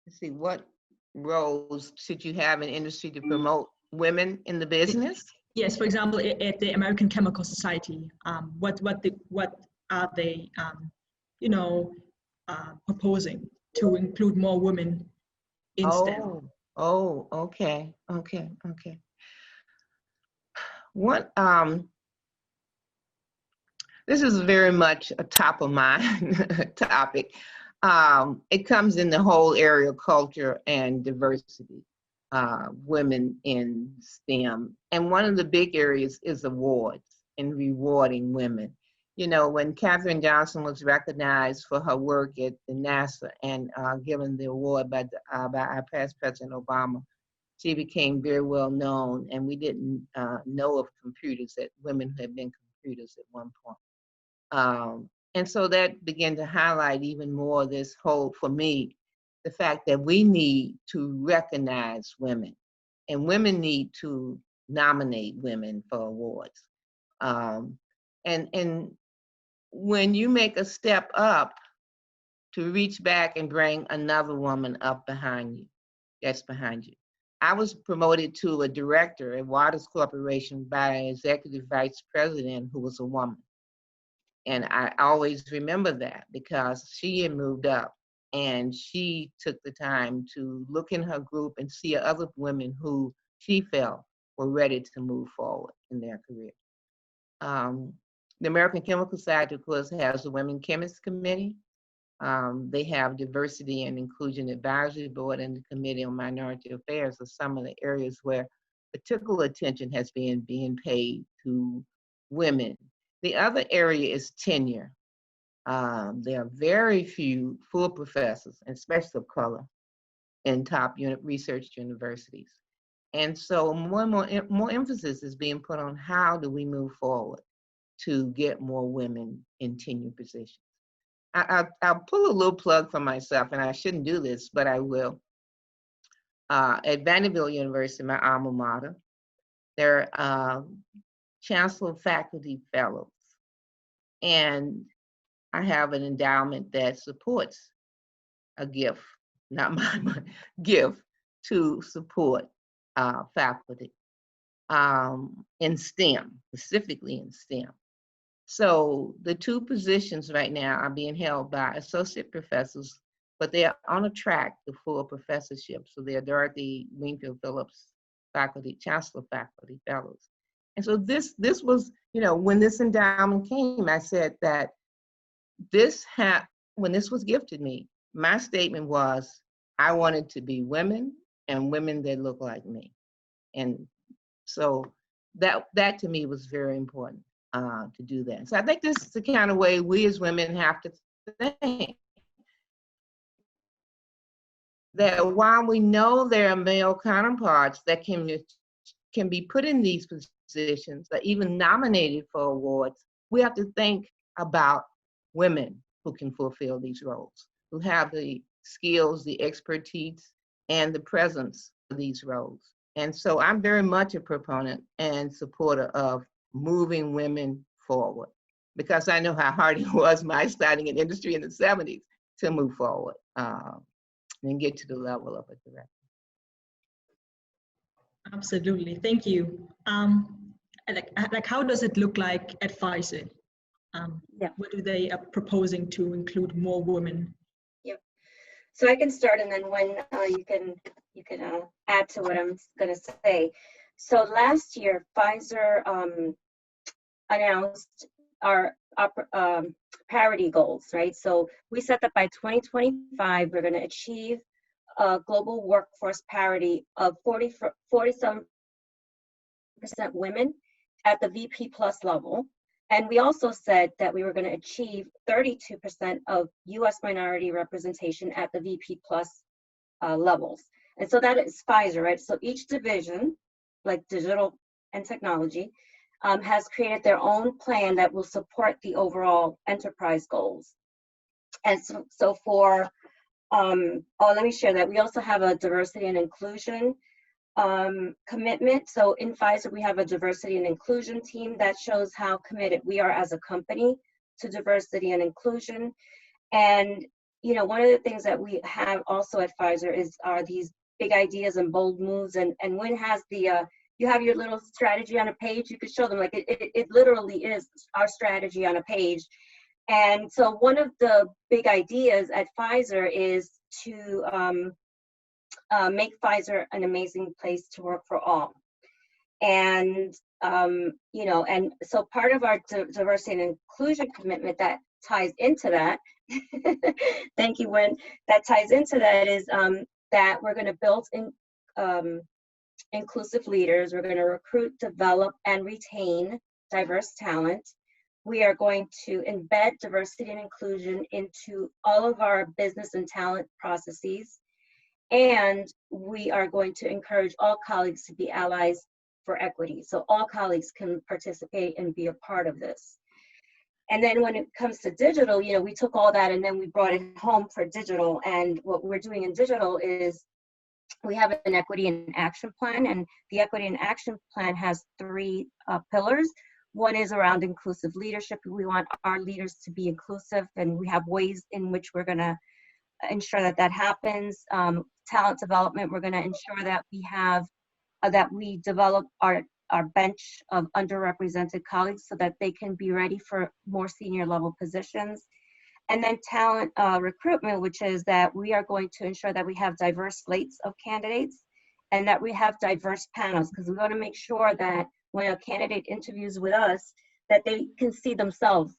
Let's see, what roles should you have in industry to promote women in the business? Yes, for example, at the American Chemical Society, what are they, proposing to include more women in STEM? Oh, okay. What This is very much a top of mind topic. It comes in the whole area of culture and diversity, women in STEM. And one of the big areas is awards and rewarding women. You know, when Katherine Johnson was recognized for her work at the NASA and given the award by our past President Obama, she became very well known, and we didn't know of computers, that women had been computers at one point. And so that began to highlight even more this whole, for me, the fact that we need to recognize women, and women need to nominate women for awards. And when you make a step up to reach back and bring another woman up behind you, that's behind you. I was promoted to a director at Waters Corporation by an executive vice president who was a woman. And I always remember that because she had moved up and she took the time to look in her group and see other women who she felt were ready to move forward in their career. The American Chemical Society, of course, has the Women Chemists Committee. They have Diversity and Inclusion Advisory Board, and the Committee on Minority Affairs are some of the areas where particular attention has been being paid to women. The other area is tenure. There are very few full professors, and especially of color, in top research universities. And so more and more emphasis is being put on how do we move forward to get more women in tenure positions. I'll pull a little plug for myself, and I shouldn't do this, but I will. At Vanderbilt University, my alma mater, there are chancellor faculty fellows. And I have an endowment that supports a gift, not my money, gift to support faculty in STEM, specifically in STEM. So the two positions right now are being held by associate professors, but they are on a track to full professorship. So they're Dorothy Wingfield Phillips faculty, chancellor faculty fellows. And so this was, you know, when this endowment came, I said that when this was gifted me, my statement was, I wanted to be women and women that look like me. And so that to me was very important to do that. So I think this is the kind of way we as women have to think. That while we know there are male counterparts that can be put in these positions, or even nominated for awards, we have to think about women who can fulfill these roles, who have the skills, the expertise, and the presence for these roles. And so I'm very much a proponent and supporter of moving women forward, because I know how hard it was my starting in industry in the 70s to move forward and get to the level of a director. Absolutely, thank you. Like how does it look like at Pfizer? What are they proposing to include more women? Yep. So I can start, and then when you can add to what I'm going to say. So last year, Pfizer announced our parity goals, right? So we said that by 2025, we're going to achieve global workforce parity of 47% women at the VP plus level. And we also said that we were going to achieve 32% of US minority representation at the VP plus levels. And so that is Pfizer, right? So each division, like digital and technology, has created their own plan that will support the overall enterprise goals. And so for, let me share that. We also have a diversity and inclusion commitment. So in Pfizer, we have a diversity and inclusion team that shows how committed we are as a company to diversity and inclusion. And, you know, one of the things that we have also at Pfizer are these big ideas and bold moves. And Wynn has you have your little strategy on a page. You could show them, like, it literally is our strategy on a page. And so one of the big ideas at Pfizer is to make Pfizer an amazing place to work for all. And, you know, and so part of our diversity and inclusion commitment that ties into that, thank you, Wen, that ties into that is that we're going to build in inclusive leaders. We're going to recruit, develop, and retain diverse talent. We are going to embed diversity and inclusion into all of our business and talent processes. And we are going to encourage all colleagues to be allies for equity. So all colleagues can participate and be a part of this. And then when it comes to digital, you know, we took all that and then we brought it home for digital. And what we're doing in digital is we have an equity and action plan, and the equity and action plan has three pillars. One is around inclusive leadership. We want our leaders to be inclusive, and we have ways in which we're going to ensure that that happens. Talent development, we're going to ensure that we have that we develop our bench of underrepresented colleagues so that they can be ready for more senior level positions. And then talent recruitment, which is that we are going to ensure that we have diverse slates of candidates and that we have diverse panels, because we want to make sure that when a candidate interviews with us, that they can see themselves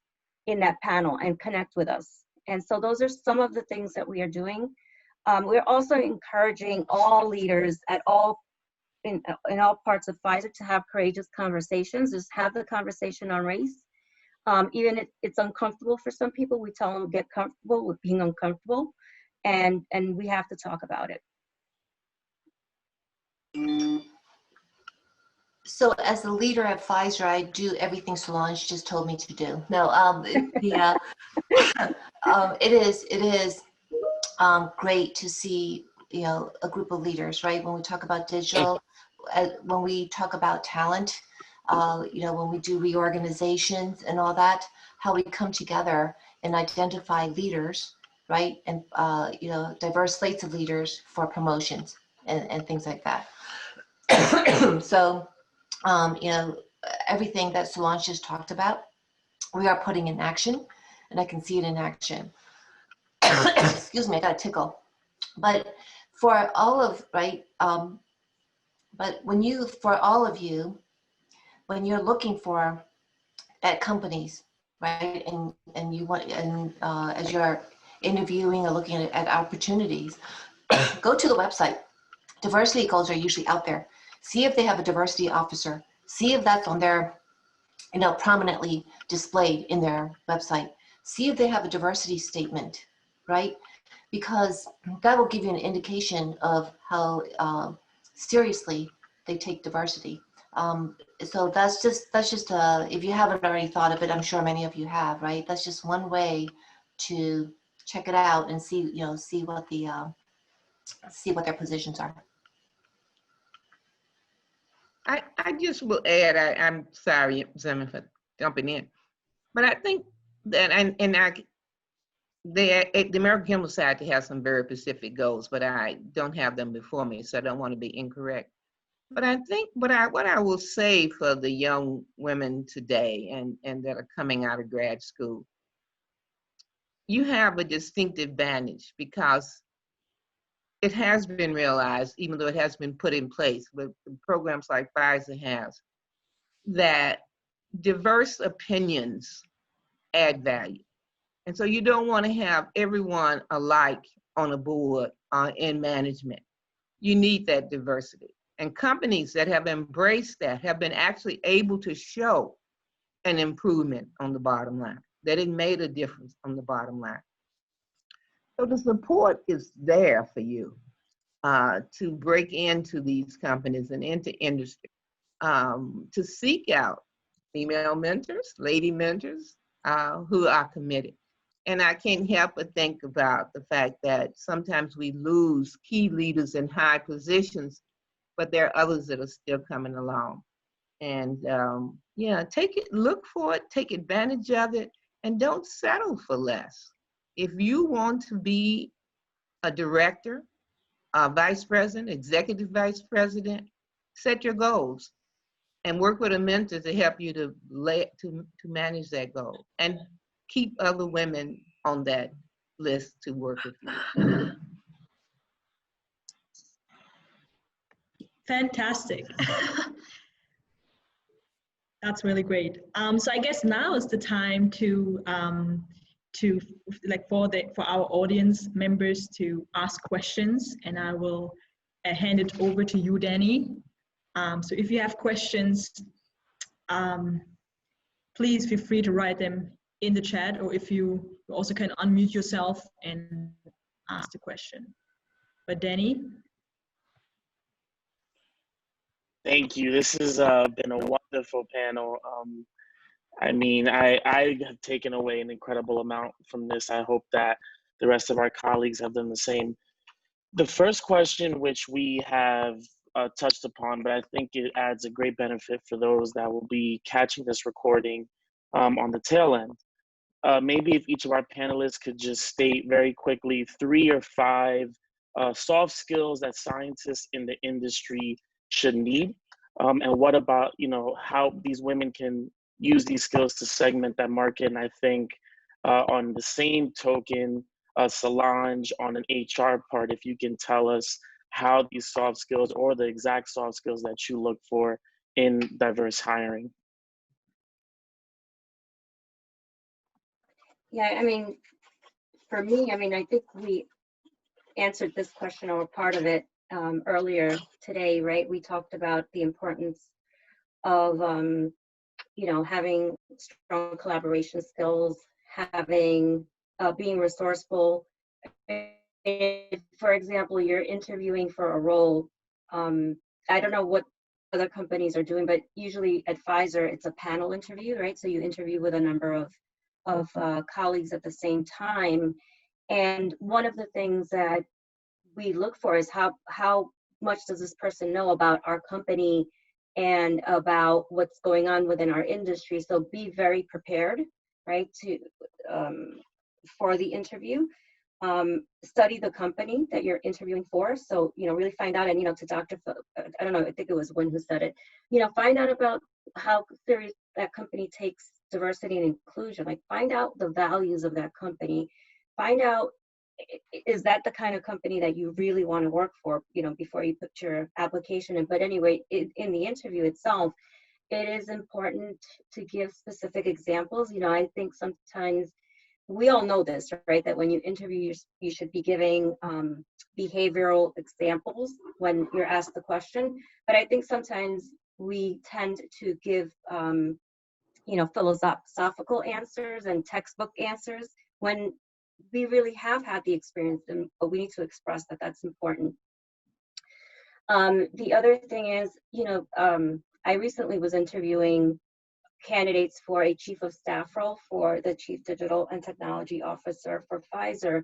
in that panel and connect with us. And so those are some of the things that we are doing. We're also encouraging all leaders at all in all parts of Pfizer to have courageous conversations. Just have the conversation on race. Even if it's uncomfortable for some people, we tell them get comfortable with being uncomfortable, and we have to talk about it. So as the leader at Pfizer, I do everything Solange just told me to do. No, it is great to see, you know, a group of leaders, right? When we talk about digital, when we talk about talent, you know, when we do reorganizations and all that, how we come together and identify leaders, right? And, you know, diverse slates of leaders for promotions and things like that. So, you know, everything that Solange just talked about, we are putting in action, and I can see it in action. Excuse me, I got a tickle. But for all of, right, but for all of you, when you're looking for at companies, right, and you want, and as you're interviewing or looking at opportunities, go to the website. Diversity goals are usually out there. See if they have a diversity officer. See if that's on their, you know, prominently displayed in their website. See if they have a diversity statement, right? Because that will give you an indication of how seriously they take diversity. So that's just if you haven't already thought of it, I'm sure many of you have, right? That's just one way to check it out and see, you know, see what their positions are. I just will add, I'm sorry, Zimmer, for jumping in, but I think that, the American Chemical Society has some very specific goals, but I don't have them before me, so I don't want to be incorrect. But I think what I will say for the young women today and that are coming out of grad school, you have a distinctive advantage because it has been realized, even though it has been put in place with programs like Pfizer has, that diverse opinions add value. And so you don't want to have everyone alike on a board in management. You need that diversity. And companies that have embraced that have been actually able to show an improvement on the bottom line, that it made a difference on the bottom line. So the support is there for you to break into these companies and into industry, to seek out female mentors, lady mentors who are committed. And I can't help but think about the fact that sometimes we lose key leaders in high positions, but there are others that are still coming along. And yeah, look for it, take advantage of it, and don't settle for less. If you want to be a director, a vice president, executive vice president, set your goals and work with a mentor to help you to manage that goal, and keep other women on that list to work with you. Fantastic. That's really great. So I guess now is the time to like for our audience members to ask questions, and I will hand it over to you, Danny. So if you have questions, please feel free to write them in the chat, or if you also can unmute yourself and ask the question. But Danny? Thank you. This has been a wonderful panel. I mean, I have taken away an incredible amount from this. I hope that the rest of our colleagues have done the same. The first question, which we have touched upon, but I think it adds a great benefit for those that will be catching this recording on the tail end. Maybe if each of our panelists could just state very quickly 3 or 5 soft skills that scientists in the industry should need, and what about, you know, how these women can use these skills to segment that market. And I think on the same token, Solange, on an HR part, if you can tell us how these soft skills or the exact soft skills that you look for in diverse hiring. Yeah, I mean, for me, I mean, I think we answered this question or part of it earlier today, right? We talked about the importance of, you know, having strong collaboration skills, having, being resourceful. If, for example, you're interviewing for a role, I don't know what other companies are doing, but usually at Pfizer, it's a panel interview, right? So you interview with a number of colleagues at the same time. And one of the things that we look for is how much does this person know about our company and about what's going on within our industry. So be very prepared, right, to for the interview. Study the company that you're interviewing for. So, you know, really find out, and, you know, to Dr. I don't know, I think it was Wynn who said it, you know, find out about how serious that company takes diversity and inclusion. Like, find out the values of that company. Find out, is that the kind of company that you really want to work for, you know, before you put your application in. But anyway, in the interview itself, it is important to give specific examples. You know, I think sometimes we all know this, right? That when you interview, you should be giving behavioral examples when you're asked the question. But I think sometimes we tend to give, you know, philosophical answers and textbook answers when we really have had the experience, but we need to express that that's important. The other thing is, you know, I recently was interviewing candidates for a chief of staff role for the chief digital and technology officer for Pfizer.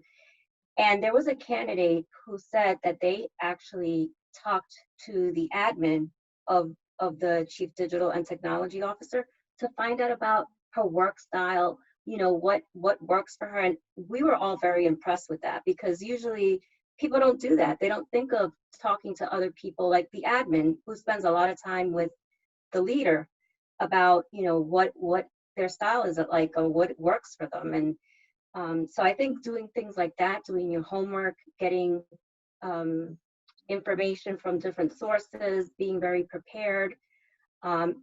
And there was a candidate who said that they actually talked to the admin of the chief digital and technology officer to find out about her work style, you know, what works for her. And we were all very impressed with that, because usually people don't do that. They don't think of talking to other people like the admin, who spends a lot of time with the leader, about, you know, what their style is like, or what works for them. And so I think doing things like that, doing your homework, getting information from different sources, being very prepared,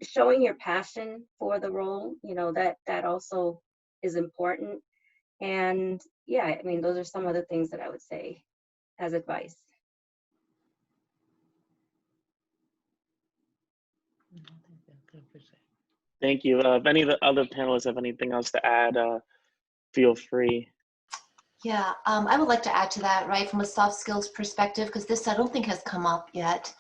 showing your passion for the role, you know, that also is important. And yeah, I mean, those are some of the things that I would say as advice. Thank you. If any of the other panelists have anything else to add, feel free. Yeah, I would like to add to that, right, from a soft skills perspective, because this I don't think has come up yet.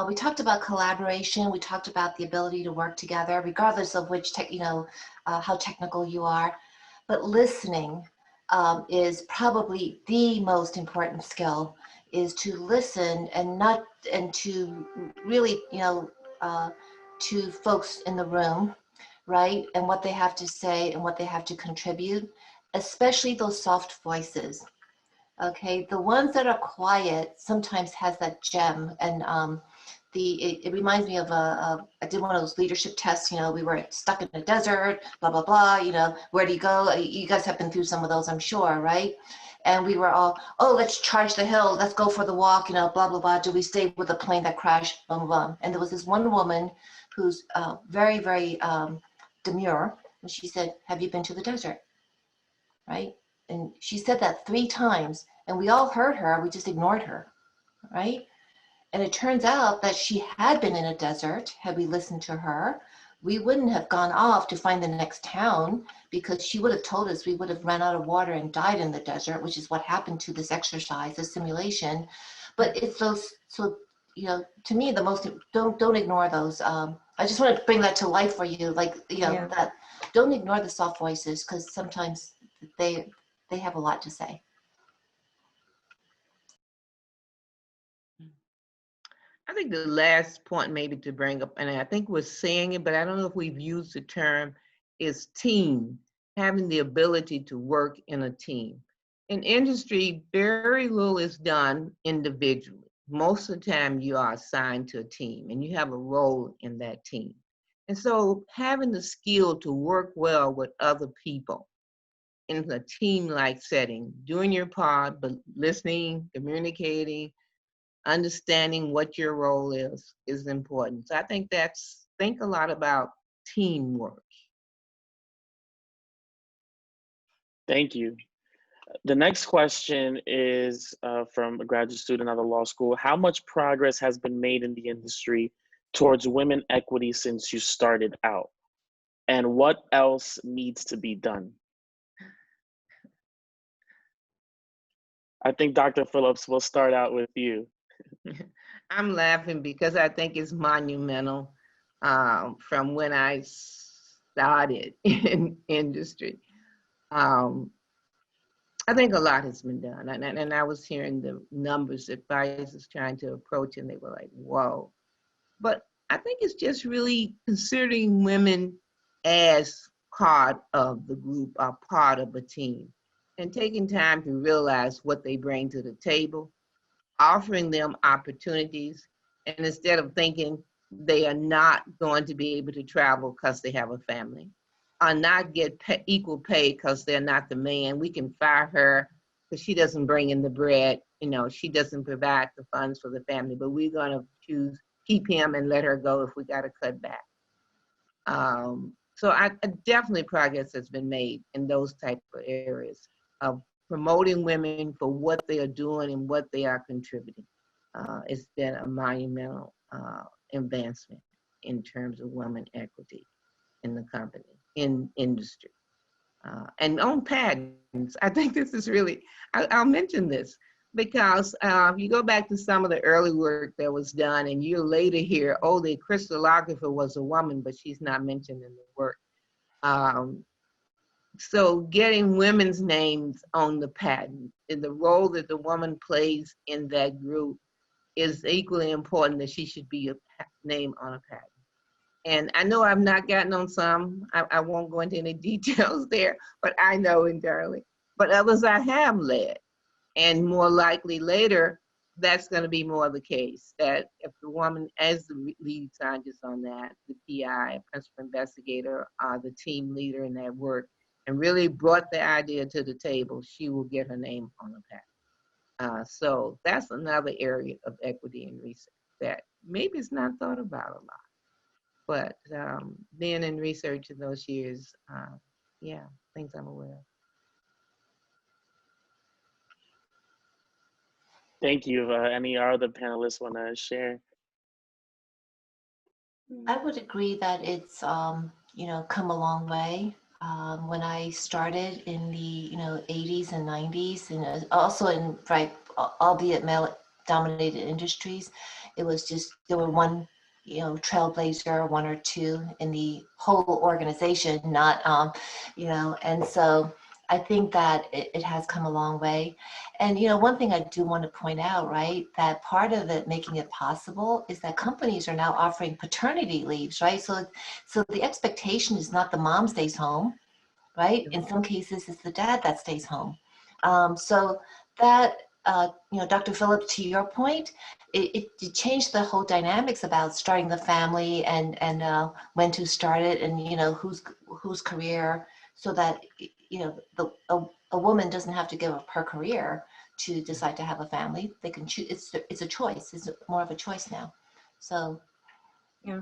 We talked about collaboration. We talked about the ability to work together, regardless of which how technical you are. But listening is probably the most important skill. Is to listen and to really, you know, to folks in the room, right, and what they have to say and what they have to contribute, especially those soft voices. Okay, the ones that are quiet sometimes has that gem. And it reminds me of I did one of those leadership tests. You know, we were stuck in the desert, blah blah blah. You know, where do you go? You guys have been through some of those, I'm sure, right? And we were all, oh, let's charge the hill, let's go for the walk, you know, blah, blah, blah. Do we stay with the plane that crashed, blah, blah, blah. And there was this one woman who's very, very demure. And she said, have you been to the desert? Right? And she said that 3 times, and we all heard her, we just ignored her, right? And it turns out that she had been in a desert. Had we listened to her, we wouldn't have gone off to find the next town, because she would have told us we would have run out of water and died in the desert, which is what happened to this exercise, this simulation. But it's those, so, you know, to me, the most, don't ignore those. I just want to bring that to life for you, like, you know, Yeah. that don't ignore the soft voices, because sometimes they have a lot to say. I think the last point maybe to bring up, and I think we're saying it, but I don't know if we've used the term, is team, having the ability to work in a team. In industry, very little is done individually. Most of the time you are assigned to a team and you have a role in that team. And so having the skill to work well with other people in a team-like setting, doing your part, but listening, communicating, understanding what your role is important. So I think think a lot about teamwork. Thank you. The next question is from a graduate student at the law school. How much progress has been made in the industry towards women equity since you started out? And what else needs to be done? I think Dr. Phillips will start out with you. I'm laughing because I think it's monumental from when I started in industry. I think a lot has been done. And I was hearing the numbers that Pfizer is trying to approach, and they were like, whoa. But I think it's just really considering women as part of the group, or part of a team, and taking time to realize what they bring to the table, offering them opportunities, and instead of thinking they are not going to be able to travel because they have a family, or not get equal pay because they're not the man, we can fire her because she doesn't bring in the bread, you know, she doesn't provide the funds for the family, but we're going to choose keep him and let her go if we got to cut back. So I definitely progress has been made in those type of areas of promoting women for what they are doing and what they are contributing. It's been a monumental advancement in terms of women equity in the company, in industry. And on patents, I think this is really, I'll mention this because if you go back to some of the early work that was done and you later hear, oh, the crystallographer was a woman, but she's not mentioned in the work. So getting women's names on the patent and the role that the woman plays in that group is equally important, that she should be a name on a patent. And I know I've not gotten on some, I won't go into any details there, but I know internally. But others I have led. And more likely later, that's going to be more the case, that if the woman as the lead scientist on that, the PI, principal investigator, the team leader in that work, and really brought the idea to the table, she will get her name on the patent. So that's another area of equity in research that maybe is not thought about a lot. But being in research in those years, yeah, things I'm aware of. Thank you. Any other panelists want to share? I would agree that it's, you know, come a long way. When I started in the, you know, 80s and 90s, and also in, right, albeit male-dominated industries, it was just, there were one, you know, trailblazer, one or two in the whole organization, not, you know, and so I think that it has come a long way. And, you know, one thing I do want to point out, right, that part of it making it possible is that companies are now offering paternity leaves, right? So the expectation is not the mom stays home, right? In some cases, it's the dad that stays home. So that, you know, Dr. Phillips, to your point, it changed the whole dynamics about starting the family and when to start it and, you know, whose career, so that, you know, a woman doesn't have to give up her career to decide to have a family. They can choose. It's a choice. It's more of a choice now. So Yeah.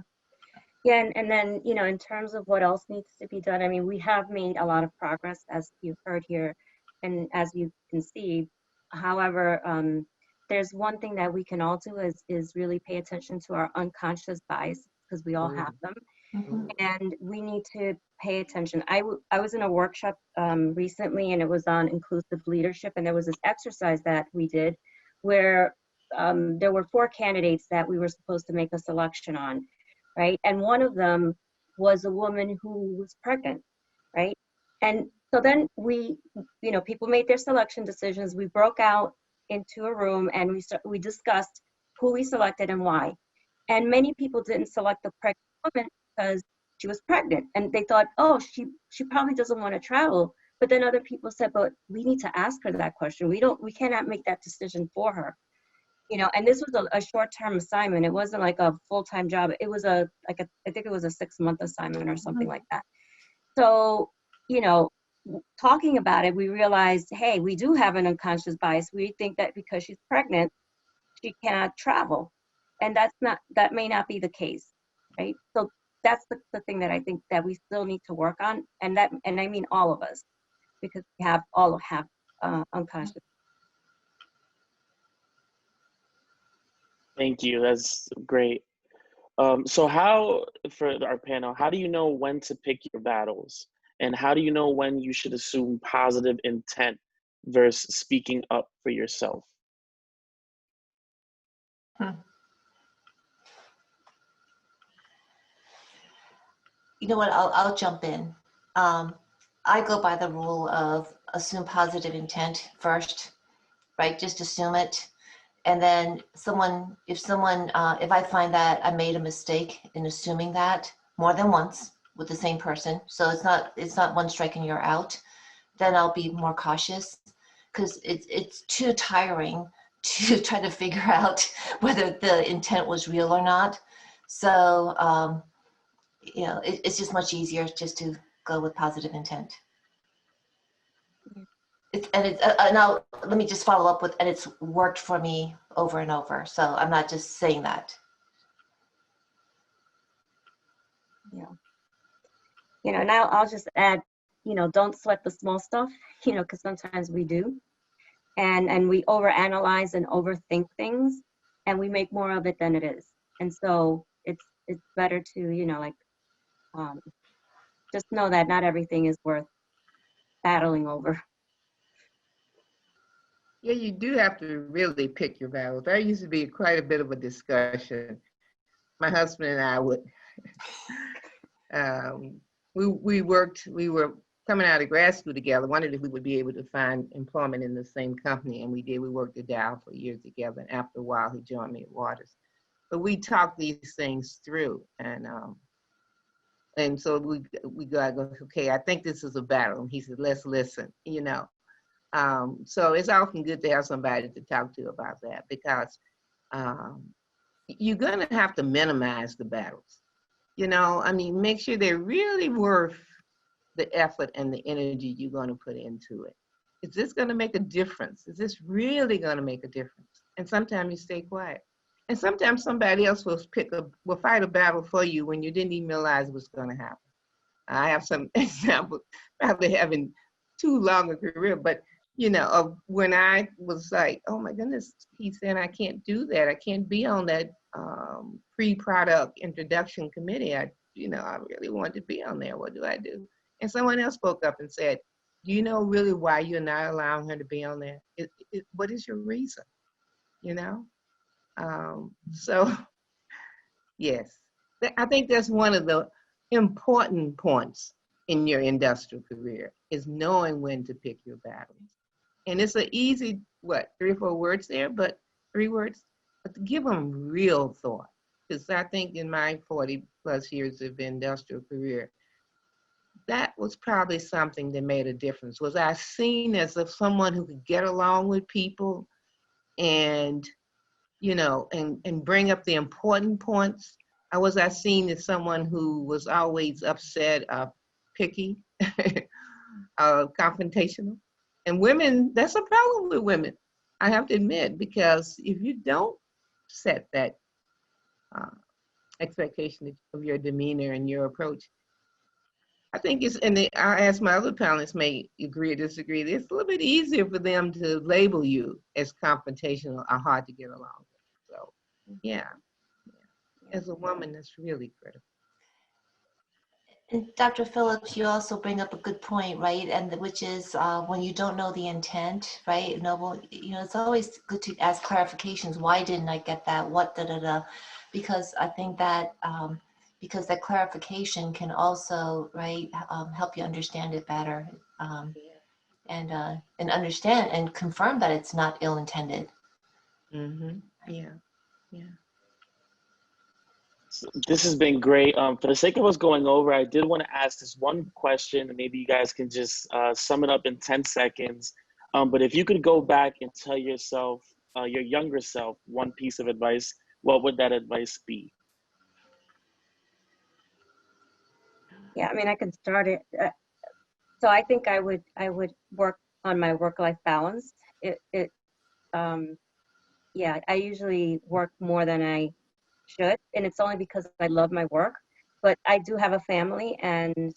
Yeah, and then, you know, in terms of what else needs to be done, I mean, we have made a lot of progress, as you've heard here, and as you can see. However, there's one thing that we can all do is really pay attention to our unconscious bias, because we all have them, mhm. and we need to pay attention. I was in a workshop recently, and it was on inclusive leadership, and there was this exercise that we did where there were 4 candidates that we were supposed to make a selection on, right? And one of them was a woman who was pregnant, right? And so then we, you know, people made their selection decisions. We broke out into a room and we discussed who we selected and why. And many people didn't select the pregnant woman because she was pregnant, and they thought, oh, she probably doesn't want to travel. But then other people said, but we need to ask her that question. We cannot make that decision for her, you know. And this was a short-term assignment. It wasn't like a full-time job. It was I think it was a 6-month assignment or something like that. So, you know, talking about it, we realized, hey, we do have an unconscious bias. We think that because she's pregnant, she cannot travel. And that may not be the case, right? So that's the thing that I think that we still need to work on. And I mean all of us, because we all have unconscious. Thank you. That's great. So how, for our panel, how do you know when to pick your battles? And how do you know when you should assume positive intent versus speaking up for yourself? You know what? I'll jump in. I go by the rule of assume positive intent first, right? Just assume it. And then if I find that I made a mistake in assuming that more than once with the same person, so it's not one strike and you're out, then I'll be more cautious, because it's too tiring to try to figure out whether the intent was real or not. So you know, it's just much easier just to go with positive intent. Now let me just follow up with, and it's worked for me over and over. So I'm not just saying that. Yeah. You know, now I'll just add, you know, don't sweat the small stuff, you know, because sometimes we do. And we overanalyze and overthink things, and we make more of it than it is. And so it's better to, you know, like just know that not everything is worth battling over. Yeah, you do have to really pick your battles. There used to be quite a bit of a discussion. My husband and I would, we were coming out of grad school together, wondered if we would be able to find employment in the same company, and we did. We worked at Dow for years together, and after a while, he joined me at Waters. But we talked these things through, and so we go, okay, I think this is a battle. And he said, let's listen, you know. So it's often good to have somebody to talk to about that, because you're gonna have to minimize the battles. You know, I mean, make sure they're really worth the effort and the energy you're gonna put into it. Is this gonna make a difference? Is this really gonna make a difference? And sometimes you stay quiet. And sometimes somebody else will fight a battle for you when you didn't even realize it was gonna happen. I have some examples, probably having too long a career, but you know, of when I was like, oh my goodness, he said, I can't do that. I can't be on that pre-product introduction committee. I really wanted to be on there. What do I do? And someone else spoke up and said, do you know really why you're not allowing her to be on there? What is your reason? You know? So, yes, I think that's one of the important points in your industrial career, is knowing when to pick your battles. And it's an easy, 3 or 4 words there, but 3 words, but to give them real thought. Because I think in my 40 plus years of industrial career, that was probably something that made a difference. Was I seen as someone who could get along with people and, you know, and bring up the important points? Or was I seen as someone who was always upset, picky? confrontational. And women, that's a problem with women, I have to admit, because if you don't set that uh, expectation of your demeanor and your approach, I think it's, and I ask my other panelists may agree or disagree, it's a little bit easier for them to label you as confrontational or hard to get along with. So, yeah, as a woman, that's really critical. And Dr. Phillips, you also bring up a good point, right? And which is when you don't know the intent, right? No, well, you know, it's always good to ask clarifications. Why didn't I get that? What da da da? Because I think that because that clarification can also, right, help you understand it better, and understand and confirm that it's not ill-intended. Mm-hmm. Yeah, yeah. So this has been great. For the sake of us going over, I did want to ask this one question, and maybe you guys can just sum it up in 10 seconds. But if you could go back and tell yourself, your younger self, one piece of advice, what would that advice be? Yeah, I mean, I can start it. So I think I would work on my work-life balance. Yeah, I usually work more than I should, and it's only because I love my work. But I do have a family, and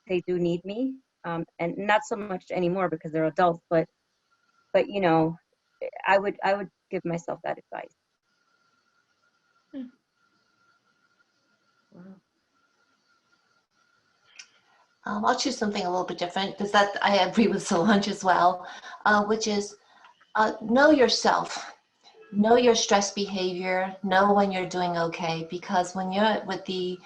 they do need me, and not so much anymore because they're adults. But you know, I would give myself that advice. Wow. I'll choose something a little bit different because that I agree with Solange as well, which is know yourself. Know your stress behavior, know when you're doing okay, because when you're with the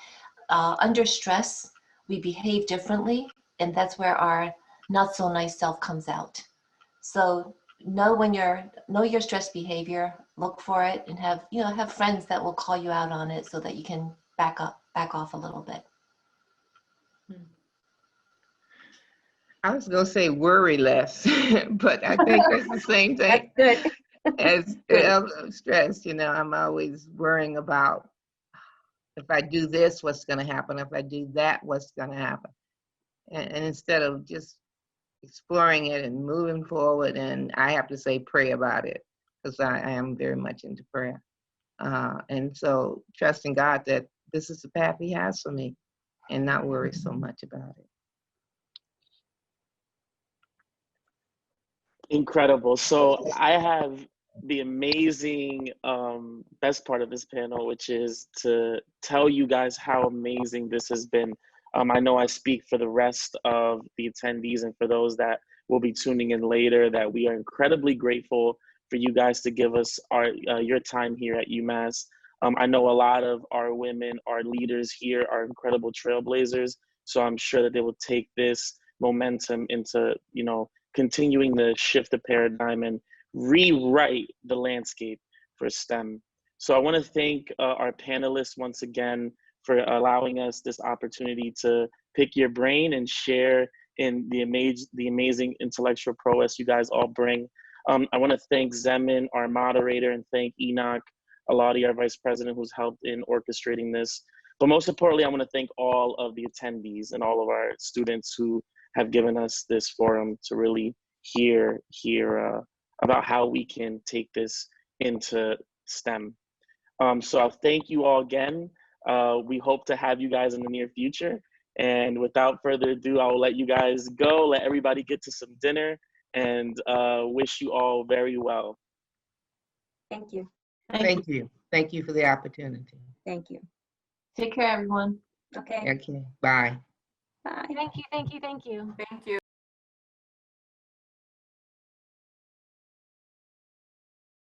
under stress, we behave differently, and that's where our not so nice self comes out. So know your stress behavior, look for it, and have friends that will call you out on it so that you can back off a little bit. I was going to say worry less, but I think that's the same thing. That's good. As stress, I'm always worrying about if I do this, what's going to happen? If I do that, what's going to happen? And instead of just exploring it and moving forward, and I have to say, pray about it, because I am very much into prayer. And so trusting God that this is the path He has for me and not worry so much about it. Incredible. So I have the amazing best part of this panel, which is to tell you guys how amazing this has been. I know I speak for the rest of the attendees and for those that will be tuning in later that we are incredibly grateful for you guys to give us your time here at UMass. I know a lot of our women, our leaders here are incredible trailblazers, so I'm sure that they will take this momentum into, continuing to shift the paradigm and rewrite the landscape for STEM. So I want to thank our panelists once again for allowing us this opportunity to pick your brain and share in the amazing intellectual prowess you guys all bring. I want to thank Zemin, our moderator, and thank Enoch Aladi, our vice president, who's helped in orchestrating this. But most importantly, I want to thank all of the attendees and all of our students who have given us this forum to really hear about how we can take this into STEM. So I'll thank you all again. We hope to have you guys in the near future. And without further ado, I will let you guys go, let everybody get to some dinner, and wish you all very well. Thank you. Thank you. Thank you for the opportunity. Thank you. Take care, everyone. Okay. Okay, bye. Bye. Thank you. Thank you. Thank you. Thank you.